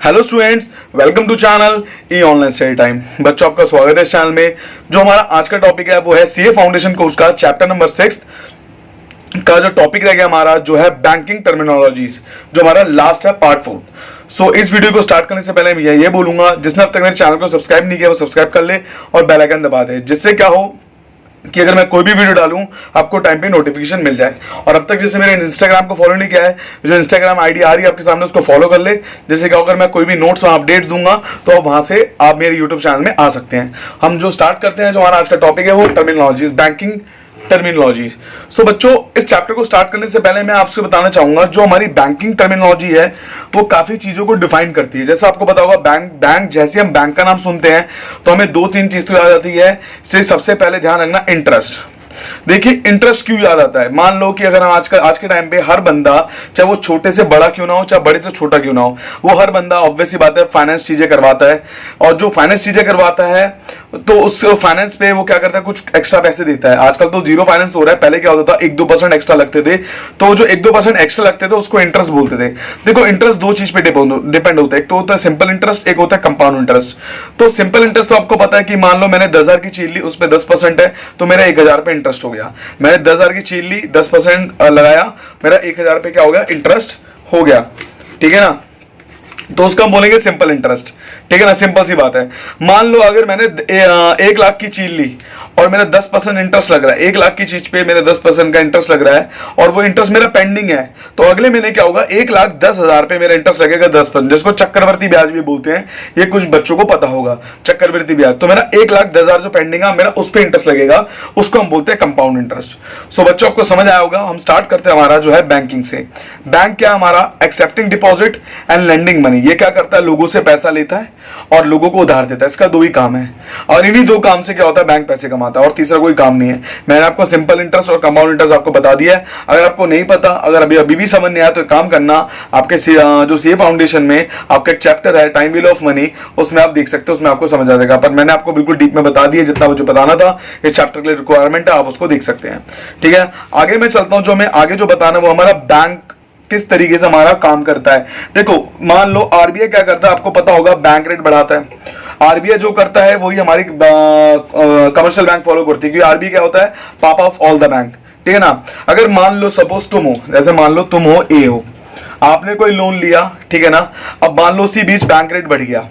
Hello students, welcome to channel E online study time. बच्चों, आपका स्वागत है इस चैनल में। जो हमारा आज का टॉपिक है वो है सीए फाउंडेशन कोर्स का चैप्टर नंबर 6 का जो टॉपिक रह गया हमारा, जो है बैंकिंग टर्मिनोलॉजीज, जो हमारा लास्ट है पार्ट 4। सो इस वीडियो को स्टार्ट करने से पहले मैं ये बोलूंगा, जिसने अब तक मेरे चैनल को सब्सक्राइब नहीं किया वो सब्सक्राइब कर ले और बेल आइकन दबा दे, जिससे क्या हो कि अगर मैं कोई भी वीडियो डालूं आपको टाइम पे नोटिफिकेशन मिल जाए। और अब तक जैसे मेरे इंस्टाग्राम को फॉलो नहीं किया है, जो इंस्टाग्राम आईडी आ रही है आपके सामने, उसको फॉलो कर ले। जैसे क्या अगर मैं कोई भी नोट्स वहां अपडेट्स दूंगा तो वहां से आप मेरे यूट्यूब चैनल में आ सकते हैं। हम जो स्टार्ट करते हैं, जो हमारा आज का टॉपिक है वो टर्मिनोलॉजीज, बैंकिंग टर्मिनोलॉजीज। सो बच्चों, इस चैप्टर को स्टार्ट करने से पहले मैं आपसे बताना चाहूंगा, जो हमारी बैंकिंग टर्मिनोलॉजी है वो काफी चीजों को डिफाइन करती है। जैसे आपको पता होगा, बैंक जैसे हम बैंक का नाम सुनते हैं तो हमें दो तीन चीज तो याद आती है। सबसे पहले ध्यान रखना, इंटरेस्ट। देखिए, इंटरेस्ट क्यों याद आता है? मान लो कि अगर हम आज के टाइम पे हर बंदा, चाहे वो छोटे से बड़ा क्यों ना हो, चाहे बड़े से छोटा क्यों ना हो, वो हर बंदा ऑब्वियस सी बात है फाइनेंस चीजें करवाता है। और जो फाइनेंस चीजें करवाता है तो उस फाइनेंस पे वो क्या करता है, कुछ एक्स्ट्रा पैसे देता है। आजकल तो जीरो फाइनेंस हो रहा है, पहले क्या होता था 1-2% एक्स्ट्रा लगते थे, तो जो 1-2% एक्स्ट्रा लगते थे उसको इंटरेस्ट बोलते थे। देखो, इंटरेस्ट दो चीज पे डिपेंड होता है, एक तो होता है सिंपल इंटरेस्ट, एक होता है कंपाउंड इंटरेस्ट। तो सिंपल इंटरेस्ट तो आपको पता है कि मान लो मैंने 10,000 की चीज ली, उस पर 10% है तो मेरा 1,000 पे इंटरेस्ट हो गया। मैंने 10,000 की चीज ली, 10% लगाया, मेरा 1,000 पे क्या हो गया, इंटरेस्ट हो गया। ठीक है ना, तो उसका हम बोलेंगे सिंपल इंटरेस्ट। ठीक है ना, सिंपल सी बात है। मान लो अगर मैंने 1 लाख की चीज ली और मेरा 10% इंटरेस्ट लग रहा है, 1 लाख की चीज पे मेरा 10% का इंटरेस्ट लग रहा है और वो इंटरेस्ट मेरा पेंडिंग है, तो अगले महीने क्या होगा, 1,10,000 पे मेरा इंटरेस्ट लगेगा 10%, जिसको चक्रवर्ती ब्याज भी बोलते हैं। ये कुछ बच्चों को पता होगा, चक्रवर्ती ब्याज। तो मेरा 1,10,000 जो पेंडिंग है मेरा, उस पर इंटरेस्ट लगेगा, उसको हम बोलते हैं कंपाउंड इंटरेस्ट। सो बच्चों, आपको समझ आया होगा। हम स्टार्ट करते हैं हमारा जो है बैंकिंग से। बैंक क्या हमारा, accepting deposit and lending money. ये क्या करता है, लोगों से पैसा लेता है और लोगों को उधार देता है। इसका दो ही काम है और इन्हीं दो काम से क्या होता है, बैंक पैसे कमाता है, और तीसरा कोई काम नहीं है। मैंने आपको सिंपल इंटरेस्ट और कंपाउंड इंटरेस्ट आपको बता दिया है। अगर आपको नहीं पता, अगर अभी भी समझ नहीं आया, तो एक काम करना, आपके जो सीए फाउंडेशन में आपका एक चैप्टर है टाइम व्हील ऑफ मनी, उसमें आप देख सकते हो, उसमें आपको समझ आ जाएगा। पर मैंने आपको बिल्कुल डीप में बता दिया, जितना मुझे बताना था। इस चैप्टर के लिए रिक्वायरमेंट है, आप उसको देख सकते हैं। ठीक है, आगे मैं चलता हूं। जो मैं आगे जो बताना वो हमारा बैंक किस तरीके से हमारा काम करता है। देखो, मान लो आरबीआई क्या करता है, आपको पता होगा, बैंक रेट बढ़ाता है। आरबीआई जो करता है वही हमारी कमर्शियल बैंक फॉलो करती है, क्योंकि आरबीआई क्या होता है, पापा ऑफ ऑल द बैंक। ठीक है ना, अगर मान लो सपोज तुम हो, जैसे मान लो तुम हो, ए हो, आपने कोई लोन लिया, ठीक है ना। अब मान लो उसी बीच बैंक रेट बढ़ गया,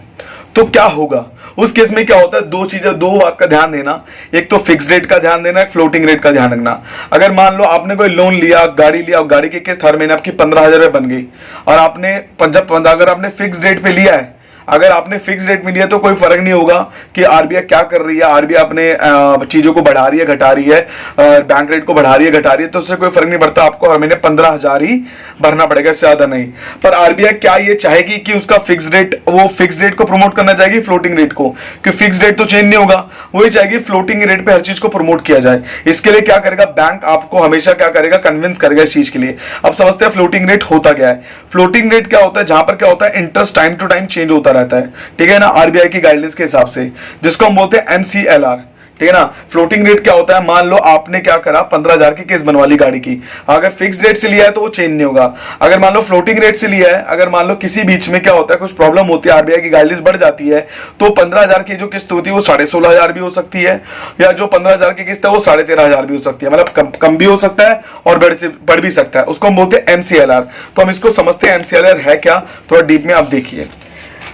तो क्या होगा उस केस में? क्या होता है, दो चीजें, दो बात का ध्यान देना। एक तो फिक्स रेट का ध्यान देना, एक फ्लोटिंग रेट का ध्यान रखना। अगर मान लो आपने कोई लोन लिया, गाड़ी लिया, और गाड़ी की किस्त हर महीने आपकी 15,000 बन गई, और आपने अगर आपने फिक्स रेट पे लिया है, अगर आपने फिक्स रेट में लिया तो कोई फर्क नहीं होगा कि आरबीआई क्या कर रही है, आरबीआई अपने चीजों को बढ़ा रही है, घटा रही है, बैंक रेट को बढ़ा रही है, घटा रही है, तो उससे कोई फर्क नहीं पड़ता। आपको हर महीने 15,000 ही भरना पड़ेगा, इससे ज्यादा नहीं। पर आरबीआई क्या ये चाहेगी कि उसका फिक्स रेट, वो फिक्स रेट को प्रमोट करना चाहेगी फ्लोटिंग रेट को, कि फिक्स रेट तो चेंज नहीं होगा, वही चाहेगी फ्लोटिंग रेट पे हर चीज को प्रमोट किया जाए। इसके लिए क्या करेगा बैंक, आपको हमेशा क्या करेगा, कन्विंस करेगा इस चीज के लिए। अब समझते हैं फ्लोटिंग रेट होता क्या है। फ्लोटिंग रेट क्या होता है, जहां पर क्या होता है, interest time to time change होता रहता है। ठीक है ना, आरबीआई की गाइडलाइंस के हिसाब से, जिसको हम बोलते हैं एमसीएलआर। ठीक है ना, फ्लोटिंग रेट क्या होता है, मान लो आपने क्या करा, 15,000 की किस्त बनवा ली गाड़ी की, अगर फिक्स रेट से लिया है तो वो चेंज नहीं होगा। अगर मान लो फ्लोटिंग रेट से लिया है, अगर मान लो किसी बीच में क्या होता है, कुछ प्रॉब्लम होती है, आरबीआई की गाइडलाइंस बढ़ जाती है, तो 15,000 की जो किस्त होती है वो 16,500 भी हो सकती है, या जो 15,000 की किस्त है वो 13,500 भी हो सकती है। मतलब कम भी हो सकता है और बढ़ भी सकता है। उसको हम बोलते हैं एमसीएलआर। तो हम इसको समझते हैं एमसीएलआर है क्या, थोड़ा डीप में आप देखिए।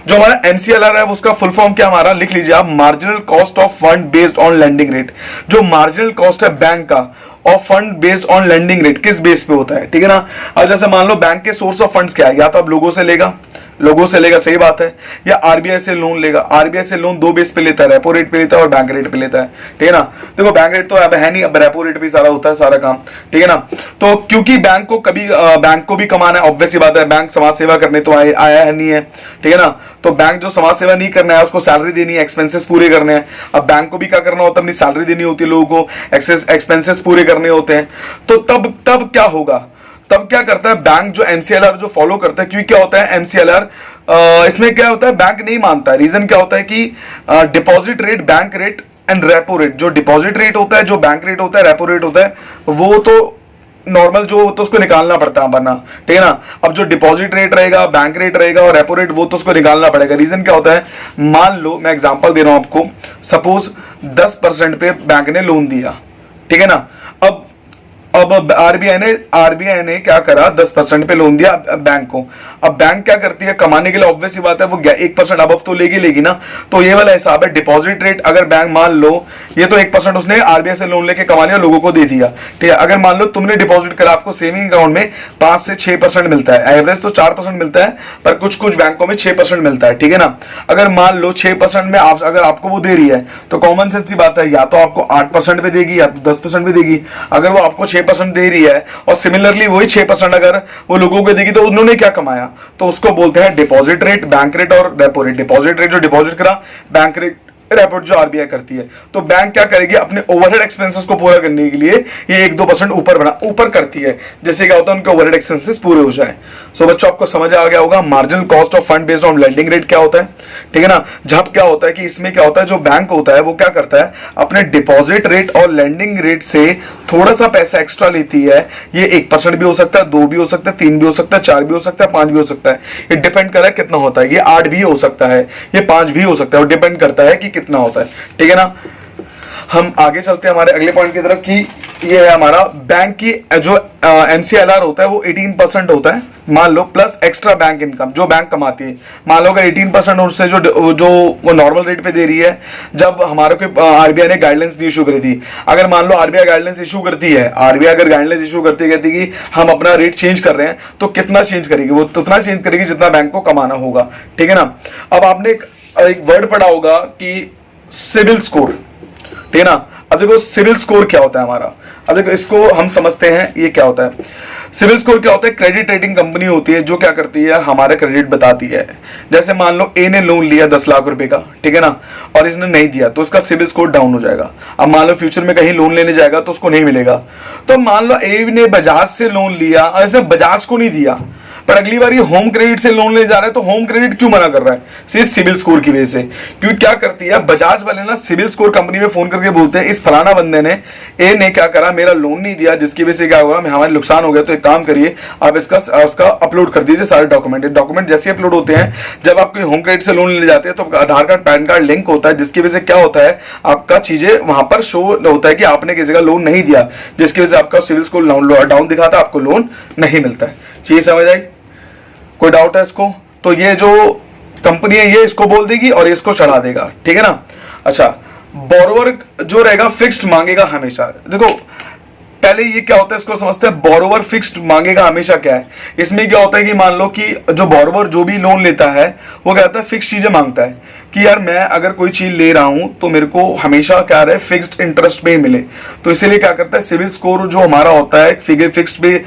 जो हमारा एमसीएलआर है उसका फुल फॉर्म क्या हमारा, लिख लीजिए आप, marginal cost of fund based on lending rate. जो मार्जिनल कॉस्ट है बैंक का of fund based on lending rate, किस बेस पे होता है। ठीक है ना, अब जैसे मान लो बैंक के सोर्स ऑफ फंड्स क्या है, या तो आप लोगों से लेगा, सही बात है, या आरबीआई से लोन लेगा। आरबीआई से लोन दो बेस पे लेता है, रेपो रेट पे लेता है और बैंक रेट पे लेता है। ठीक है ना, देखो बैंक रेट तो अब है नहीं, अब रेपो रेट पे सारा होता है, सारा काम। ठीक है ना, तो क्योंकि बैंक को भी कमाना है, ऑब्वियस सी बात है, बैंक समाज सेवा करने तो आया है नहीं है। ठीक है ना, तो बैंक जो समाज सेवा नहीं करना है, उसको सैलरी देनी है, एक्सपेंसेस पूरे करने हैं। अब बैंक को भी क्या करना होता है, अपनी सैलरी देनी होती है, लोगों को एक्सपेंसेस पूरे करने होते हैं। तो तब क्या होगा, तब क्या करता है बैंक, जो एमसीएलआर जो फॉलो करता है। क्योंकि क्या होता है एमसीएलआर, इसमें क्या होता है, बैंक नहीं मानता है। रीजन क्या होता है कि deposit rate, bank rate and repo rate, जो डिपॉजिट रेट होता है, जो बैंक रेट होता है, रेपो रेट होता है, वो तो नॉर्मल जो तो उसको निकालना पड़ता है वरना, ठीक है ना। अब जो डिपॉजिट रेट रहेगा, बैंक रेट रहेगा और रेपो रेट, वो तो उसको निकालना पड़ेगा। रीजन क्या होता है, मान लो मैं एग्जांपल दे रहा हूं आपको, सपोज 10% पे बैंक ने लोन दिया, ठीक है ना। अब आरबीआई ने क्या करा, 10% पे लोन दिया बैंक को। अब बैंक क्या करती है, कमाने के लिए ऑब्वियस सी बात है वो 1% अब तो लेगी ना। तो ये वाला हिसाब है, डिपॉजिट रेट अगर बैंक मान लो ये तो 1% उसने आरबीआई से लोन लेके कमा लिया, लोगों को दे दिया, ठीक है। अगर मान लो तुमने डिपॉजिट करा, आपको सेविंग अकाउंट में 5 से 6% मिलता है, एवरेज तो 4% मिलता है, पर कुछ कुछ बैंकों में 6% मिलता है, ठीक है ना। अगर मान लो 6% में अगर आपको वो दे रही है, तो कॉमन सेंस सी बात है, या तो आपको 8% पे देगी या तो 10% पे देगी। अगर वो आपको 6% दे रही है और सिमिलरली वही 6% अगर वो लोगों को देगी, तो उन्होंने क्या कमाया, तो उसको बोलते हैं डिपॉजिट रेट, बैंक रेट और रेपो रेट। डिपॉजिट रेट जो डिपॉजिट करा, बैंक रेट रेपो जो आरबीआई करती है। तो बैंक क्या करेगी, अपने ओवरहेड एक्सपेंसेस को पूरा करने के लिए ये 1-2% ऊपर करती है, जैसे क्या होता है उनके ओवरहेड एक्सपेंसेस पूरे हो जाए। सो बच्चों आपको समझ आ गया होगा marginal cost of fund based on lending rate क्या होता है, ठीक है ना। जब क्या होता है कि इसमें क्या होता है, जो बैंक होता है वो क्या करता है, अपने डिपॉजिट रेट और लेंडिंग रेट से थोड़ा सा पैसा एक्स्ट्रा लेती है। ये 1% भी हो सकता है, 2 भी हो सकता है, 3 भी हो सकता है, 4 भी हो सकता है, 5 भी हो सकता है। ये डिपेंड कर रहा है कितना होता है। ये 8 भी हो सकता है, ये 5 भी हो सकता है, और डिपेंड करता है कि कितना होता है, ठीक है ना। हम आगे चलते हैं हमारे अगले पॉइंट की तरफ कि ये है हमारा बैंक की जो एमसीएलआर होता है वो 18% होता है, मान लो, प्लस एक्स्ट्रा बैंक इनकम जो बैंक कमाती है। मान लो अगर 18% उससे जो वो नॉर्मल रेट पे दे रही है, जब हमारे को आरबीआई ने गाइडलाइंस इशू करी थी, अगर मान लो आरबीआई गाइडलाइंस इशू करती है, आरबीआई अगर गाइडलाइंस इशू करती है, कहती है कि हम अपना रेट चेंज कर रहे हैं, तो कितना चेंज करेगी, वो उतना चेंज करेगी जितना बैंक को कमाना होगा, ठीक है ना। अब आपने एक वर्ड पढ़ा होगा कि सिविल स्कोर, ठीक है ना। अब देखो सिविल स्कोर क्या होता है हमारा, अब देखो इसको हम समझते हैं ये क्या होता है। सिविल स्कोर क्या होता है, क्रेडिट रेटिंग कंपनी होती है जो क्या करती है, हमारा क्रेडिट बताती है। जैसे मान लो ए ने लोन लिया 10 लाख रुपए का, ठीक है ना, और इसने नहीं दिया, तो इसका सिविल स्कोर डाउन हो जाएगा। अब मान लो फ्यूचर में कहीं लोन लेने जाएगा तो उसको नहीं मिलेगा। तो मान लो ए ने बजाज से लोन लिया और इसने बजाज को नहीं दिया, पर अगली बार ये होम क्रेडिट से लोन ले जा रहा है, तो होम क्रेडिट क्यों मना कर रहा है, सिर्फ सिविल स्कोर की वजह से। क्योंकि क्या करती है बजाज वाले ना, सिविल स्कोर कंपनी में फोन करके बोलते हैं इस फलाना बंदे ने, ए ने क्या करा, मेरा लोन नहीं दिया, जिसकी वजह से क्या होगा, हमारे नुकसान हो गया। तो एक काम करिए, आप इसका अपलोड कर दीजिए सारे डॉक्यूमेंट जैसे अपलोड होते हैं, जब आप कोई होम क्रेडिट से लोन ले जाते हैं तो आधार कार्ड पैन कार्ड लिंक होता है, जिसकी वजह से क्या होता है, आपका चीजें वहां पर शो होता है कि आपने किसी का लोन नहीं दिया, जिसकी वजह से आपका सिविल स्कोर डाउन दिखाता है, आपको लोन नहीं मिलता है। चीज समझ आई, कोई डाउट है इसको? तो ये जो कंपनी है ये इसको बोल देगी और इसको चढ़ा देगा, ठीक है ना। अच्छा, बोरोवर जो रहेगा फिक्स्ड मांगेगा हमेशा। देखो पहले ये क्या होता है इसको समझते हैं, बोरोवर फिक्स्ड मांगेगा हमेशा क्या है। इसमें क्या होता है कि मान लो कि जो बोरोवर जो भी लोन लेता है वो क्या होता है, फिक्स चीजें मांगता है कि यार मैं अगर कोई चीज ले रहा हूं तो मेरे को हमेशा क्या रहे, फिक्स्ड इंटरेस्ट पे ही मिले। तो इसीलिए क्या करता है, सिविल स्कोर जो हमारा होता है फिगर फिक्स्ड पे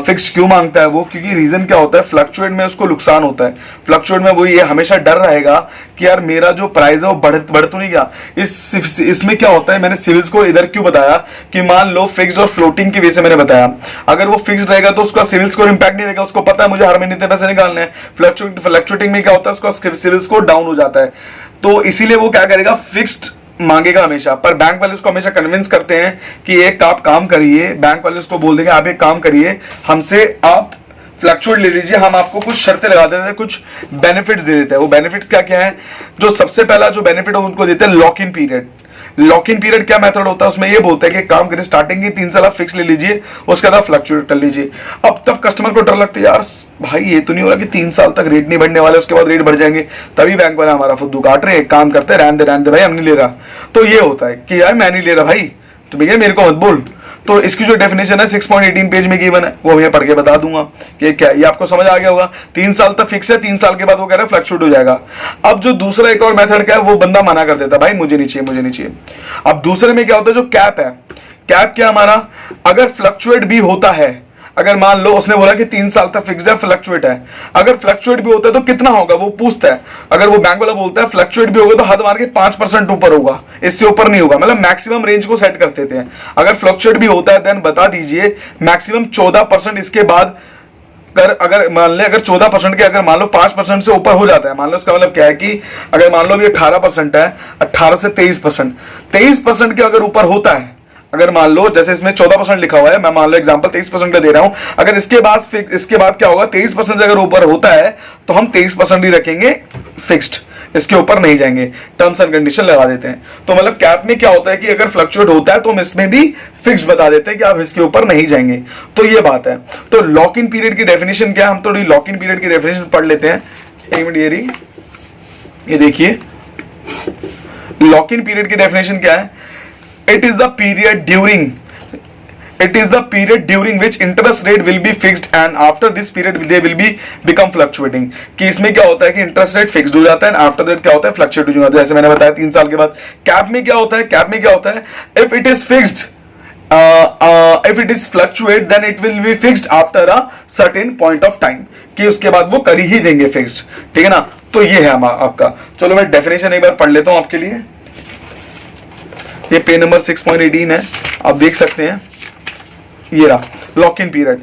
फिक्स्ड क्यों मांगता है वो, क्योंकि रीजन क्या होता है, फ्लक्चुएट में उसको नुकसान होता है। फ्लक्चुएट में वो ये हमेशा डर रहेगा कि यार मेरा जो प्राइस है वो बढ़ तो नहीं गया। इसमें क्या होता है, मैंने सिविल स्कोर इधर क्यों बताया कि मान लो फिक्स्ड और फ्लोटिंग की वजह से मैंने बताया, अगर वो फिक्स्ड रहेगा तो उसका सिविल स्कोर इंपैक्ट नहीं रहेगा, उसको पता है मुझे हर महीने इतने पैसे निकालने हैं। फ्लक्चुएटिंग में क्या होता है, उसका सिविल स्कोर डाउन हो जाता है, तो इसीलिए वो क्या करेगा, फिक्स्ड मांगेगा हमेशा। पर बैंक वाले उसको हमेशा कन्विंस करते हैं कि एक आप काम करिए, बैंक वाले उसको बोल देंगे आप एक काम करिए, हमसे आप फ्लक्चुएट ले लीजिए, हम आपको कुछ शर्तें लगा देते हैं, कुछ बेनिफिट्स दे देते हैं। वो बेनिफिट्स क्या क्या है, जो सबसे पहला जो बेनिफिट है उनको देते हैं lock in period. Lock in period क्या मेथड होता है, उसमें ये बोलते हैं कि काम करिए, स्टार्टिंग की 3 साल आप फिक्स ले लीजिए, उसके बाद फ्लक्चुएट कर लीजिए। अब तब कस्टमर को डर लगता है, यार भाई ये तो नहीं हो रहा कि 3 साल तक रेट नहीं बढ़ने वाले, उसके बाद रेट बढ़ जाएंगे, तभी बैंक वाले हमारा फुद्दू काट रहे हैं, एक काम करते हैं रहने दे भाई, हम नहीं ले रहा। तो ये होता है कि यार मैं नहीं ले रहा भाई, तो भैया मेरे को मत बोल। तो इसकी जो डेफिनेशन है 6.18 पेज में गिवन है, वो मैं पढ़ के बता दूंगा कि क्या, ये आपको समझ आ गया होगा। 3 साल तक फिक्स है, 3 साल के बाद वो कह रहा है फ्लक्चुएट हो जाएगा। अब जो दूसरा एक और मेथड क्या है, वो बंदा मना कर देता है, भाई मुझे नहीं चाहिए। अब दूसरे में क्या होता है, जो कैप है, कैप क्या हमारा, अगर फ्लक्चुएट भी होता है, अगर मान लो उसने बोला कि 3 साल तक फिक्स्ड है, फ्लक्चुएट है, अगर फ्लक्चुएट भी होता है तो कितना होगा वो पूछता है। अगर वो बैंक वाला बोलता है फ्लक्चुएट भी होगा तो हद मार के 5% ऊपर होगा, इससे ऊपर नहीं होगा, मतलब मैक्सिमम रेंज को सेट कर देते हैं। अगर फ्लक्चुएट भी होता है देन बता दीजिए मैक्सिमम 14%, इसके बाद अगर मान ले अगर 14% के अगर मान लो 5% से ऊपर हो जाता है, मान लो इसका मतलब क्या है कि अगर मान लो ये 18% है, 18 से 23%, 23% के अगर ऊपर होता है, अगर मान लो जैसे इसमें 14% लिखा हुआ है, मैं मान लो एग्जांपल 23% का दे रहा हूं, अगर इसके बाद क्या होगा, 23% अगर ऊपर होता है तो हम 23% ही रखेंगे फिक्स्ड, इसके ऊपर नहीं जाएंगे, टर्म्स एंड कंडीशन लगा देते हैं। तो मतलब कैप में क्या होता है कि अगर फ्लक्चुएट होता है तो हम इसमें भी फिक्स बता देते हैं कि आप इसके ऊपर नहीं जाएंगे। तो ये बात है। तो लॉक इन पीरियड की डेफिनेशन क्या है, हम थोड़ी लॉक इन पीरियड की डेफिनेशन पढ़ लेते हैं। एक मिनट, ये देखिए लॉक इन पीरियड की डेफिनेशन क्या है, it is the period during which interest rate will be fixed and after this period they will be become fluctuating. कि इसमें क्या होता है कि इंटरेस्ट रेट फिक्स्ड हो जाता है एंड आफ्टर दैट क्या होता है, फ्लक्चुएट हो जाता है, जैसे मैंने बताया 3 साल के बाद। कैप में क्या होता है, if it is fixed, if it is fluctuate then it will be fixed after a certain point of time, कि उसके बाद वो कर ही देंगे फिक्स्ड, ठीक है ना। तो ये है आपका। चलो मैं डेफिनेशन एक बार पढ़ लेता हूं आपके लिए। ये पेज नंबर 6.18 है, आप देख सकते हैं। ये रहा lock in period,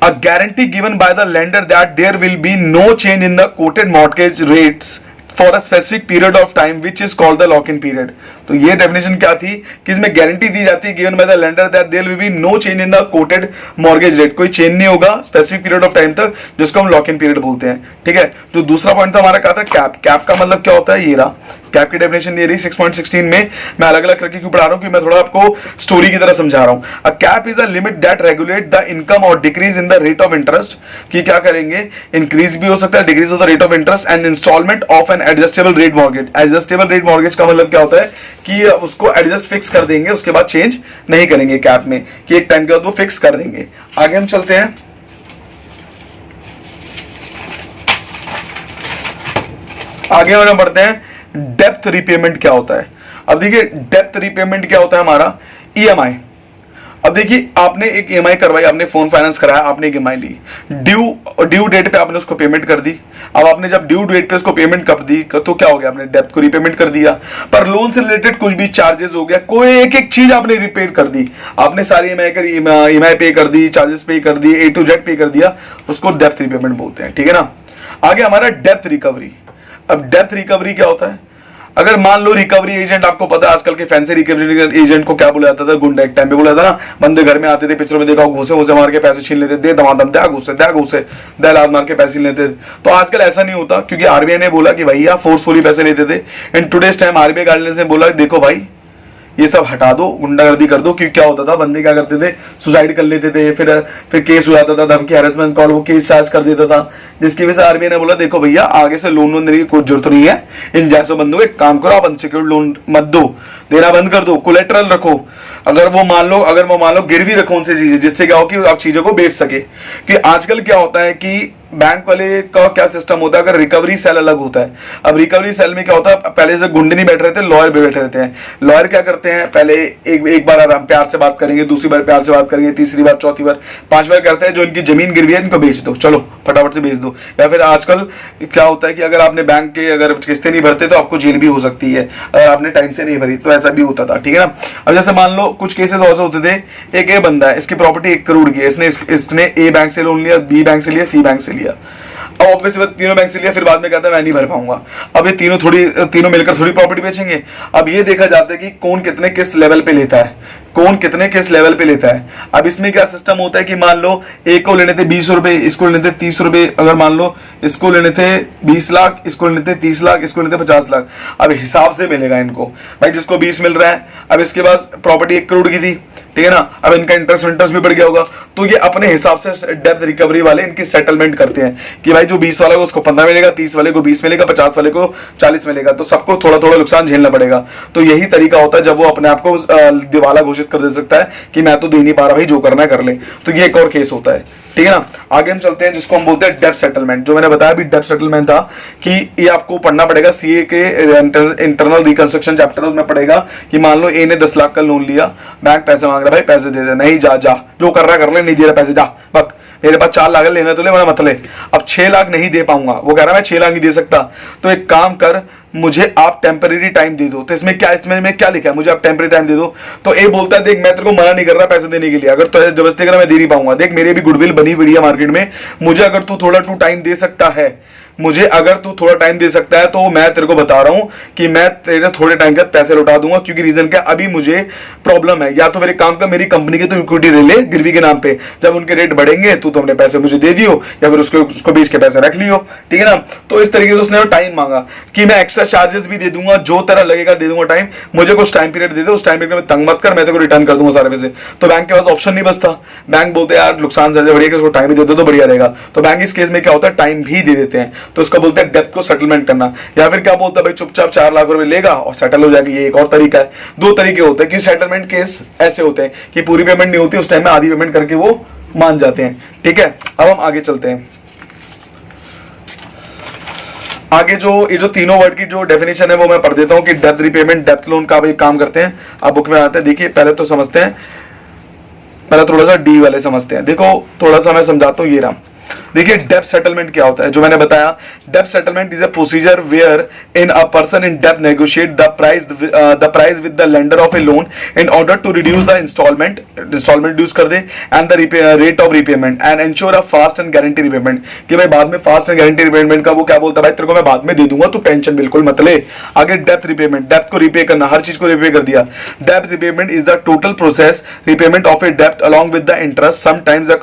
a guarantee given by the lender that there will be no change in the quoted mortgage rates for a specific period of time which is called the lock in period. तो ये definition क्या थी कि इसमें guarantee दी जाती है given by the lender that there will be no change in the quoted mortgage rate, कोई चेंज नहीं होगा स्पेसिफिक पीरियड ऑफ टाइम तक, जिसको हम लॉक इन पीरियड बोलते हैं, ठीक है। जो दूसरा पॉइंट था हमारा क्या था, कैप। कैप का मतलब क्या होता है, ये रहा कैप की डेफिनेशन ये रही 6.16 में। मैं अलग अलग करके क्यों पढ़ा रहा हूं कि मैं थोड़ा आपको स्टोरी की तरह समझा रहा हूं। A cap is a limit that regulate the income or decrease in the rate of interest, कि क्या करेंगे, इंक्रीज भी हो सकता है, decrease of the rate of interest and installment of an adjustable rate mortgage. Adjustable rate mortgage का मतलब क्या होता है कि उसको एडजस्ट फिक्स कर देंगे, उसके बाद चेंज नहीं करेंगे कैप में, कि एक टाइम के बाद वो फिक्स कर देंगे। आगे हम चलते हैं। आगे हम बढ़ते हैं, डेप्थ रिपेमेंट क्या होता है। अब देखिए डेप्थ रिपेमेंट क्या होता है हमारा, ईएमआई। अब देखिए आपने एक ईएमआई करवाई, आपने फोन फाइनेंस कराया, आपने एक ईएमआई ली, ड्यू डेट पे आपने उसको पेमेंट कर दी। अब आपने जब ड्यू डेट पे उसको पेमेंट कर दी तो क्या हो गया, आपने डेप्थ को रीपेमेंट कर दिया। पर लोन से रिलेटेड कुछ भी चार्जेस हो गया, कोई एक एक चीज आपने रिपेड कर दी, आपने सारी ईएमआई पे कर दी, चार्जेस पे कर दिए, A to Z पे कर दिया, उसको डेप्थ रिपेमेंट बोलते हैं, ठीक है ना। आगे हमारा डेप्थ रिकवरी। अब डेप्थ रिकवरी क्या होता है, अगर मान लो रिकवरी एजेंट, आपको पता है आजकल के फैंसी रिकवरी एजेंट को क्या बोला जाता था, गुंडा। एक टाइम पे बोला था ना, बंदे घर में आते थे, पिक्चरों में देखा, घूसे घूसे मार के पैसे छीन लेते, दे दमादम, दे घूसे दे लाद मार के पैसे छीन लेते। तो आजकल ऐसा नहीं होता, क्योंकि आरबीआई ने बोला कि भैया फोर्सफुली पैसे लेते थे। In today's time RBI guidelines ने बोला देखो भाई ये सब हटा दो, गुंडागर्दी कर दो। क्योंकि क्या होता था, बंदे क्या करते थे, सुसाइड कर लेते थे, फिर केस हो जाता था, धमकी हैरेसमेंट कॉल, वो केस चार्ज कर देता था। जिसकी वजह से आरबीआई ने बोला देखो भैया आगे से लोन वोन देने की कोई जरूरत नहीं है, इन जैसों बंदों को एक काम करो, आप अनसिक्योर्ड लोन मत दो, देना बंद कर दो, कोलेटरल रखो। अगर वो मान लो गिरवी रखो उनसे चीजें, जिससे क्या हो कि आप चीजों को बेच सके। कि आजकल क्या होता है कि बैंक वाले का क्या सिस्टम होता है, अगर रिकवरी सेल अलग होता है। अब रिकवरी सेल में क्या होता है, पहले से गुंडे नहीं बैठ रहे थे, लॉयर भी बैठे रहते हैं। लॉयर क्या करते हैं, पहले एक बार प्यार से बात करेंगे, दूसरी बार प्यार से बात करेंगे, तीसरी बार, चौथी बार, 5 बार करते हैं, जो इनकी जमीन गिरवी है इनको बेच दो, चलो फटाफट से बेच दो। या फिर आजकल क्या होता है कि अगर आपने बैंक के अगर किस्तें नहीं भरते तो आपको जेल भी हो सकती है, अगर आपने टाइम से नहीं भरी, तो ऐसा भी होता था, ठीक है ना। अब जैसे मान लो कुछ केसेस और होते थे, एक ए बंदा है, इसकी प्रॉपर्टी 1 करोड़ की है, इसने ए बैंक से लोन लिया, बी बैंक से लिया, सी बैंक से लिया। अब ऑब्वियसली तीनों बैंक से लिया, फिर बाद में कहता है मैं नहीं भर पाऊंगा। अब ये तीनों मिलकर थोड़ी प्रॉपर्टी बेचेंगे। अब ये देखा जाता है कि कौन कितने किस लेवल पे लेता है, अब इसमें क्या सिस्टम होता है कि मान लो एक को लेने थे 20 रुपए, इसको लेने थे 30 रुपए। अगर मान लो इसको लेने थे 20 लाख, इसको लेने थे 30 लाख, इसको लेने थे 50 लाख। अब हिसाब से मिलेगा इनको, भाई जिसको 20 मिल रहा है, अब इसके पास प्रॉपर्टी 1 करोड़ की थी, ठीक है ना। अब इनका इंटरेस्ट भी बढ़ गया होगा, तो ये अपने हिसाब से डेप्थ रिकवरी वाले इनकी सेटलमेंट करते हैं कि भाई जो 20 वाला को उसको 15 मिलेगा, 30 वाले को 20 मिलेगा, 50 वाले को 40 मिलेगा, तो सबको थोड़ा थोड़ा नुकसान झेलना पड़ेगा। तो यही तरीका होता है जब वो अपने आप को दिवाला घोषित कर दे सकता है कि मैं तो दे नहीं पा रहा भाई, जो करना है कर ले। तो ये एक और केस होता है, ठीक है ना। आगे हम चलते हैं जिसको हम बोलते हैं डेप्थ सेटलमेंट। जो मैंने बताया भी डेप्थ सेटलमेंट था कि ये आपको पढ़ना पड़ेगा सीए के इंटरनल रिकंस्ट्रक्शन चैप्टर, उसमें पड़ेगा कि मान लो ए ने 10 लाख का लोन लिया, बैंक पैसे मांग रहा, भाई पैसे दे दे, नहीं जा जो कर रहा कर ले, नहीं दे रहा पैसे जा, बक मेरे पास 4 लाख लेना तो ले, मैं मत ले। अब 6 लाख नहीं दे पाऊंगा, वो कह रहा मैं 6 लाख नहीं दे सकता, तो एक काम कर, मुझे आप टेम्परेरी टाइम दे दो। तो इसमें क्या लिखा है, मुझे आप टेम्परेरी टाइम दे दो। तो ए बोलता है देख मैं तेरे को मना नहीं कर रहा पैसे देने के लिए, अगर तो जबरदस्ती करा मैं दे नहीं पाऊंगा, देख मेरी भी गुडविल बनी हुई है मार्केट में, मुझे अगर तू थोड़ा टाइम दे सकता है, मुझे अगर तू थोड़ा टाइम दे सकता है तो मैं तेरे को बता रहा हूं कि मैं तेरे थोड़े टाइम के पैसे लौटा दूंगा, क्योंकि रीजन क्या, अभी मुझे प्रॉब्लम है। या तो मेरे काम का, मेरी कंपनी की तो इक्विटी ले ले गिरवी के नाम पे, जब उनके रेट बढ़ेंगे तू तो अपने पैसे मुझे दे दियो, या फिर उसको बेच के पैसे रख लियो, ठीक है ना। तो इस तरीके से उसने टाइम मांगा कि मैं एक्स्ट्रा चार्जेस भी दे दूंगा, जो तेरा लगेगा दे दूंगा टाइम, मुझे कुछ टाइम पीरियड दे दे, उस टाइम पीरियड में तंग मत कर, मैं तेरे को रिटर्न कर दूंगा सारे पैसे। तो बैंक के पास ऑप्शन नहीं बचता, बैंक बोलते हैं यार नुकसान से बढ़िया कि उसको टाइम ही दे दो तो बढ़िया रहेगा। तो बैंक इस केस में क्या होता है, टाइम भी दे देते हैं, तो उसका बोलते हैं डेब्ट को सेटलमेंट करना। या फिर क्या बोलता है भाई, चुपचाप 4 लाख रुपए लेगा और सेटल हो जाएगी, ये एक और तरीका है। 2 तरीके होते हैं कि सेटलमेंट केस ऐसे होते हैं कि पूरी पेमेंट नहीं होती, उस टाइम में आधी पेमेंट करके वो मान जाते हैं, ठीक है। अब हम आगे चलते हैं। आगे जो ये जो तीनों वर्ड की जो डेफिनेशन है वो मैं पढ़ देता हूं कि डेब्ट रिपेमेंट, डेब्ट लोन का भी काम करते हैं। अब बुक में आते हैं, देखिए पहले तो समझते हैं, पहले थोड़ा सा डी वाले समझते हैं। देखो थोड़ा सा मैं समझाता हूं, ये रहा। देखिए डेब्ट सेटलमेंट क्या होता है, जो मैंने बताया, डेब्ट settlement is a procedure where in a person in डेब्ट negotiate the price with the lender of A loan in order to reduce the instalment reduce कर दे and the rate of repayment and ensure a fast and guarantee repayment, कि भाई बाद में fast and guarantee repayment का वो क्या बोलता है, भाई तेरे को मैं बाद में दे दूंगा, तू टेंशन बिल्कुल मत ले। आगे डेब्ट रिपेमेंट, डेब्ट को रिपे करना, हर चीज को रिपे कर दिया। डेब्ट repayment is the total process repayment of ए डेब्ट along with the interest, sometimes the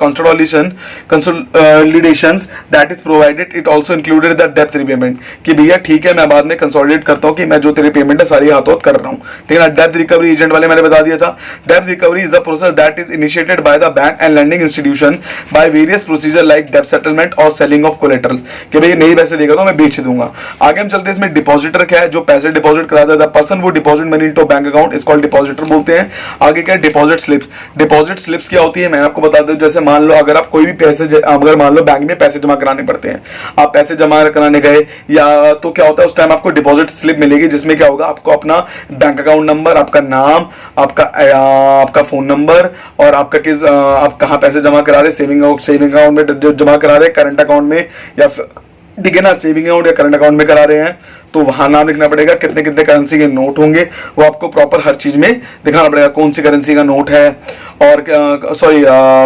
consolidations that is provided, it also included the debt repayment, कि भैया ठीक है मैं बाद में कंसोलिडेट करता हूं कि मैं जो तेरी पेमेंट है सारी हाथों हाथ कर रहा हूं, ठीक है ना। डेब्ट रिकवरी एजेंट वाले मैंने बता दिया था। डेब्ट recovery is the process that is initiated by the bank and landing institution by various procedure like डेब्ट सेटलमेंट और सेलिंग ऑफ कोलेटरल, कि भाई नहीं पैसे देगा तो मैं बेच दूंगा। आगे हम चलते हैं, इसमें डिपॉजिटर क्या है, जो पैसे डिपॉजिट कराता है, द पर्सन वो deposit money into bank account is called depositor बोलते हैं। आगे क्या है, डिपॉजिट स्लिप्स। डिपॉजिट स्लिप्स क्या होती है, मैं आपको बता दूं, जैसे मान लो अगर आप कोई भी पैसे, अगर मान लो बैंक में पैसे जमा कराने पड़ते हैं, आप पैसे जमा कराने गए या तो क्या होता है, उस टाइम आपको डिपॉजिट स्लिप मिलेगी, जिसमें क्या होगा, आपको अपना बैंक अकाउंट नंबर, आपका नाम, आपका फोन नंबर और आपका किस आप कहां पैसे जमा करा रहे, सेविंग अकाउंट में जमा करा रहे, करंट अकाउंट में, या ठीक है ना, सेविंग अकाउंट या करंट अकाउंट में करा रहे हैं, तो वहां नाम लिखना पड़ेगा, कितने कितने करेंसी के नोट होंगे वो आपको प्रॉपर हर चीज में दिखाना पड़ेगा, कौन सी करेंसी का नोट है, और सॉरी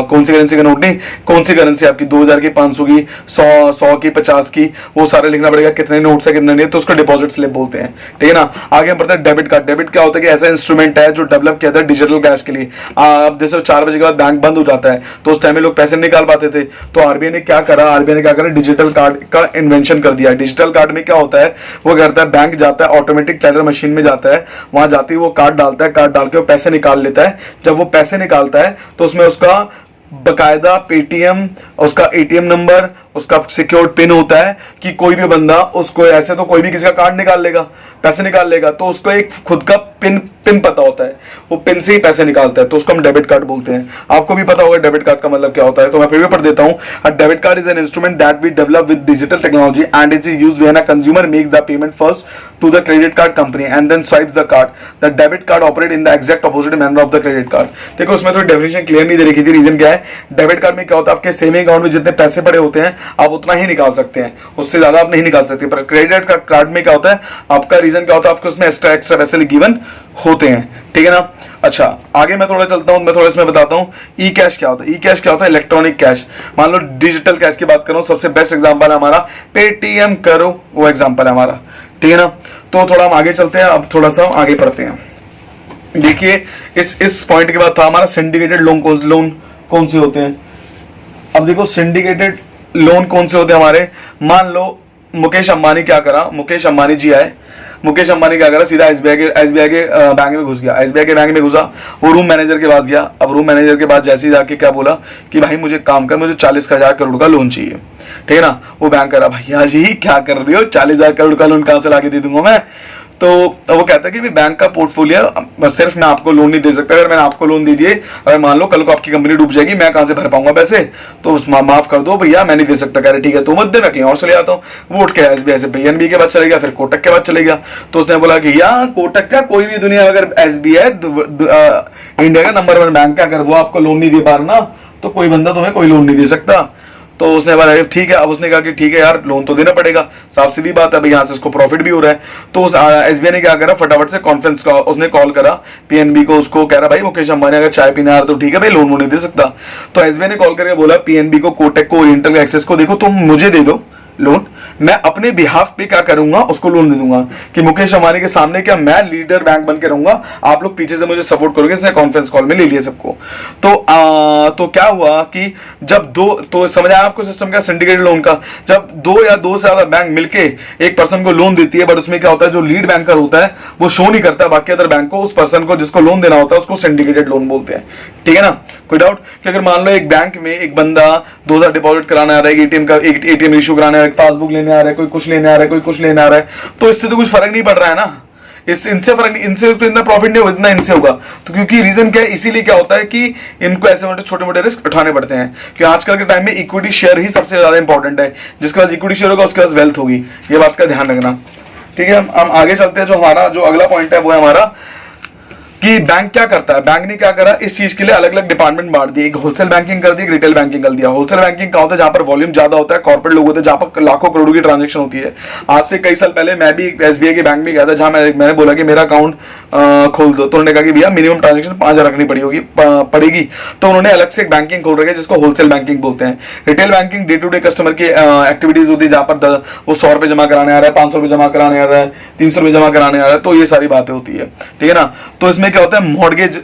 कौन सी करेंसी का नोट नहीं, कौन सी करेंसी आपकी 2000 की, 500 की, 100 की, 50 की, वो सारे लिखना पड़ेगा, कितने नोट्स है कितने नहीं, तो उसको डिपॉजिट स्लिप बोलते हैं, ठीक है ना। आगे हम पढ़ते हैं डेबिट कार्ड। डेबिट क्या होता है कि ऐसा इंस्ट्रूमेंट है जो डेवलप किया था डिजिटल कैश के लिए। अब जैसे 4 बजे के बाद बैंक बंद हो जाता है तो उस टाइम में लोग पैसे निकाल पाते थे, तो आरबीआई ने क्या करा, डिजिटल कार्ड का इन्वेंशन कर दिया। डिजिटल कार्ड में क्या होता है, वो करता है बैंक जाता है, ऑटोमेटिक टेलर मशीन में जाता है, वहां जाती है वो कार्ड डालता है, कार्ड डाल के वो पैसे निकाल लेता है। जब वो पैसे निकालता है तो उसमें उसका बकायदा पेटीएम, उसका एटीएम नंबर, उसका सिक्योर्ड पिन होता है कि कोई भी बंदा उसको, ऐसे तो कोई भी किसी का कार्ड निकाल लेगा, पैसे निकाल लेगा, तो उसको एक खुद का पिन पता होता है, वो पिन से ही पैसे निकालता है, तो उसको हम डेबिट कार्ड बोलते हैं। आपको भी पता होगा डेबिट कार्ड का मतलब क्या होता है, तो मैं फिर भी पढ़ देता हूं। Debit card is an instrument that we develop with digital technology and is used when a consumer makes the payment first to the credit card company and then swipes the card. The debit card operate in the exact opposite manner of the credit card. देखो उसमें थोड़ी definition clear नहीं दे रखी थी, reason क्या है, debit card में क्या होता है, आपके सेविंग अकाउंट में जितने पैसे पड़े होते हैं आप उतना ही निकाल सकते हैं, उससे ज्यादा आप नहीं निकाल सकते। पर क्रेडिट कार्ड में क्या होता है, आपका रीजन क्या होता है, आपको उसमें एक्स्ट्रा पैसे गिवन होते हैं, ठीक है ना। अच्छा आगे मैं थोड़ा चलता हूं, मैं थोड़ा इसमें बताता हूं ई कैश क्या होता है। ई कैश क्या होता है, इलेक्ट्रॉनिक कैश। मान लो डिजिटल कैश की बात करूं, सबसे बेस्ट एग्जांपल है हमारा पेटीएम करो, वो एग्जांपल है हमारा, ठीक है ना। तो थोड़ा हम आगे चलते हैं, अब थोड़ा सा आगे पढ़ते हैं। देखिए इस पॉइंट के बाद था हमारा सिंडिकेटेड लोन कौन से होते हैं। अब देखो सिंडिकेटेड लोन कौन से होते हैं हमारे, मान लो मुकेश अंबानी क्या करा, मुकेश अंबानी जी आए, मुकेश अंबानी क्या करा, सीधा एसबीआई के बैंक में घुस गया, एसबीआई के बैंक में घुसा, वो रूम मैनेजर के पास गया। अब रूम मैनेजर के पास जैसे ही जाके क्या बोला कि भाई मुझे काम कर, मुझे 40,000 करोड़ का लोन चाहिए, ठीक है ना। वो बैंक करा, भैया जी क्या कर रही हो, 40,000 करोड़ का लोन कहां से लाके दे दूंगा मैं। तो वो कहता है कि बैंक का पोर्टफोलियो सिर्फ मैं आपको लोन नहीं दे सकता, अगर मैंने आपको लोन दे दिए, अगर मान लो कल को आपकी कंपनी डूब जाएगी, मैं कहां से भर पाऊंगा पैसे, तो माफ कर दो भैया मैं नहीं दे सकता। कह रहे ठीक है तो मत दे, मैं कहीं और चले जाता हूँ। वो उठ के एसबीआई से पीएनबी के बाद चले गया, फिर कोटक के बाद चले गया। तो उसने बोला कि यार कोटक का कोई भी दुनिया अगर एसबीआई इंडिया का नंबर 1 बैंक है, अगर वो आपको लोन नहीं दे पा रहा ना, तो कोई बंदा तुम्हें कोई लोन नहीं दे सकता। तो उसने बोला ठीक है। अब उसने कहा कि ठीक है यार लोन तो देना पड़ेगा, साफ सीधी बात है, अभी यहाँ से उसको प्रॉफिट भी हो रहा है। तो एसबीआई ने क्या करा, फटाफट से कॉन्फ्रेंस का उसने कॉल करा पीएनबी को, उसको कह रहा भाई मुकेश अंबानी अगर चाय पीना है तो ठीक है भाई, लोन नहीं दे सकता। तो एसबीआई ने कॉल करके बोला पीएनबी को, कोटक को, ओरिएंटल एक्सेस को, देखो तुम मुझे दे दो लोन, मैं अपने बिहाफ पे क्या करूंगा, उसको लोन दे दूंगा कि मुकेश अंबानी के सामने क्या मैं लीडर बैंक बन के रहूंगा, आप लोग पीछे से मुझे सपोर्ट करोगे। इसने कॉन्फ्रेंस कॉल में ले लिया सबको। तो क्या हुआ कि जब दो, तो समझ आया आपको सिस्टम का, सिंडिकेटेड लोन का, जब दो या दो से ज्यादा बैंक मिलके एक पर्सन को लोन देती है, बट उसमें क्या होता है, जो लीड बैंकर होता है वो शो नहीं करता बाकी अदर बैंक को, उस पर्सन को जिसको लोन देना होता है उसको सिंडिकेटेड लोन बोलते हैं। ठीक है ना, कोई डाउट कि अगर मान लो एक बैंक में एक बंदा 2000 डिपॉजिट कराना आ रहा है, एटीएम का एटीएम इशू कराना है, पासबुक लेने आ रहा है, कोई कुछ लेने आ रहा है, कोई कुछ लेने आ रहा है, तो इससे तो कुछ फर्क नहीं पड़ रहा है ना, इनसे फर्क, इनसे तो इतना प्रॉफिट नहीं होगा जितना इनसे होगा। तो क्योंकि रीजन क्या है, इसीलिए क्या होता है कि इनको ऐसे छोटे मोटे रिस्क उठाने पड़ते हैं, कि आजकल के टाइम में इक्विटी शेयर ही सबसे ज्यादा इंपॉर्टेंट है, जिसके पास इक्विटी शेयर होगा उसके पास वेल्थ होगी, ये बात का ध्यान रखना। ठीक है, हम आगे चलते हैं। जो हमारा जो अगला पॉइंट है वो है हमारा कि बैंक क्या करता है। बैंक ने क्या करा, इस चीज के लिए अलग अलग डिपार्टमेंट बांट दिए, एक होलसेल बैंकिंग कर दी, एक रिटेल बैंकिंग कर दिया। होलसेल बैंकिंग का होता है जहां पर वॉल्यूम ज्यादा होता है, कॉर्पोरेट लोग होते हैं, जहां पर लाखों करोड़ों की ट्रांजेक्शन होती है। आज से कई साल पहले मैं भी एसबीआई के बैंक में गया था, जहां मैंने बोला कि मेरा अकाउंट खोल दो, तो उन्होंने कहा कि भैया मिनिमम ट्रांजेक्शन 5000 रखनी पड़ेगी, तो उन्होंने अलग से एक बैंकिंग खोल रखी है जिसको होलसेल बैंकिंग बोलते हैं। Retail banking day to day customer की एक्टिविटीज होती है, जहां पर वो 100 रुपए जमा कराने आ रहा है, 500 रुपए जमा कराने आ रहा है, 300 रुपए जमा कराने आ रहा है, तो ये सारी बातें होती है। ठीक है ना, तो इसमें क्या होता है, मॉर्गेज,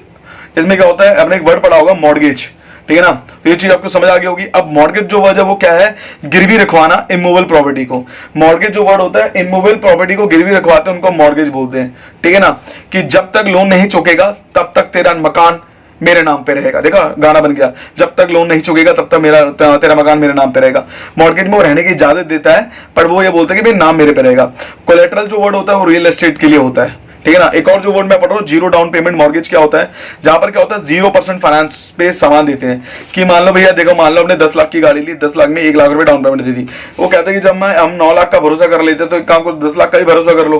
इसमें क्या होता है, आपने एक वर्ड पढ़ा होगा मॉर्गेज। ठीक है ना, तो ये चीज आपको समझ आ गई होगी। अब मॉर्गेज जो वर्ड है वो क्या है, गिरवी रखवाना इमूवेबल प्रॉपर्टी को। मॉर्गेज जो वर्ड होता है, इमूवेबल प्रॉपर्टी को गिरवी रखवाते हैं, उनको मॉर्गेज बोलते हैं। ठीक है ना, कि जब तक लोन नहीं चुकेगा तब तक तेरा मकान मेरे नाम पे रहेगा। देखा, गाना बन गया, जब तक लोन नहीं चुकेगा तब तक तेरा मकान मेरे नाम पे रहेगा। मॉर्गेज में वो रहने की इजाजत देता है, पर वो ये बोलता है कि भाई नाम मेरे पे रहेगा। कोलेटरल जो वर्ड होता है वो रियल एस्टेट के लिए होता है। ठीक है ना, एक और जो वर्ड मैं पढ़ रहा हूँ, जीरो डाउन पेमेंट मॉर्गेज क्या होता है, जहां पर क्या होता है 0% फाइनेंस पे सामान देते हैं। कि मान लो भैया देखो, मान लो हमने 10 लाख की गाड़ी ली, 10 लाख में 1 लाख रुपए डाउन पेमेंट दे दी। वो कहते हैं कि जब हम 9 लाख का भरोसा कर लेते तो काम को 10 लाख का ही भरोसा कर लो,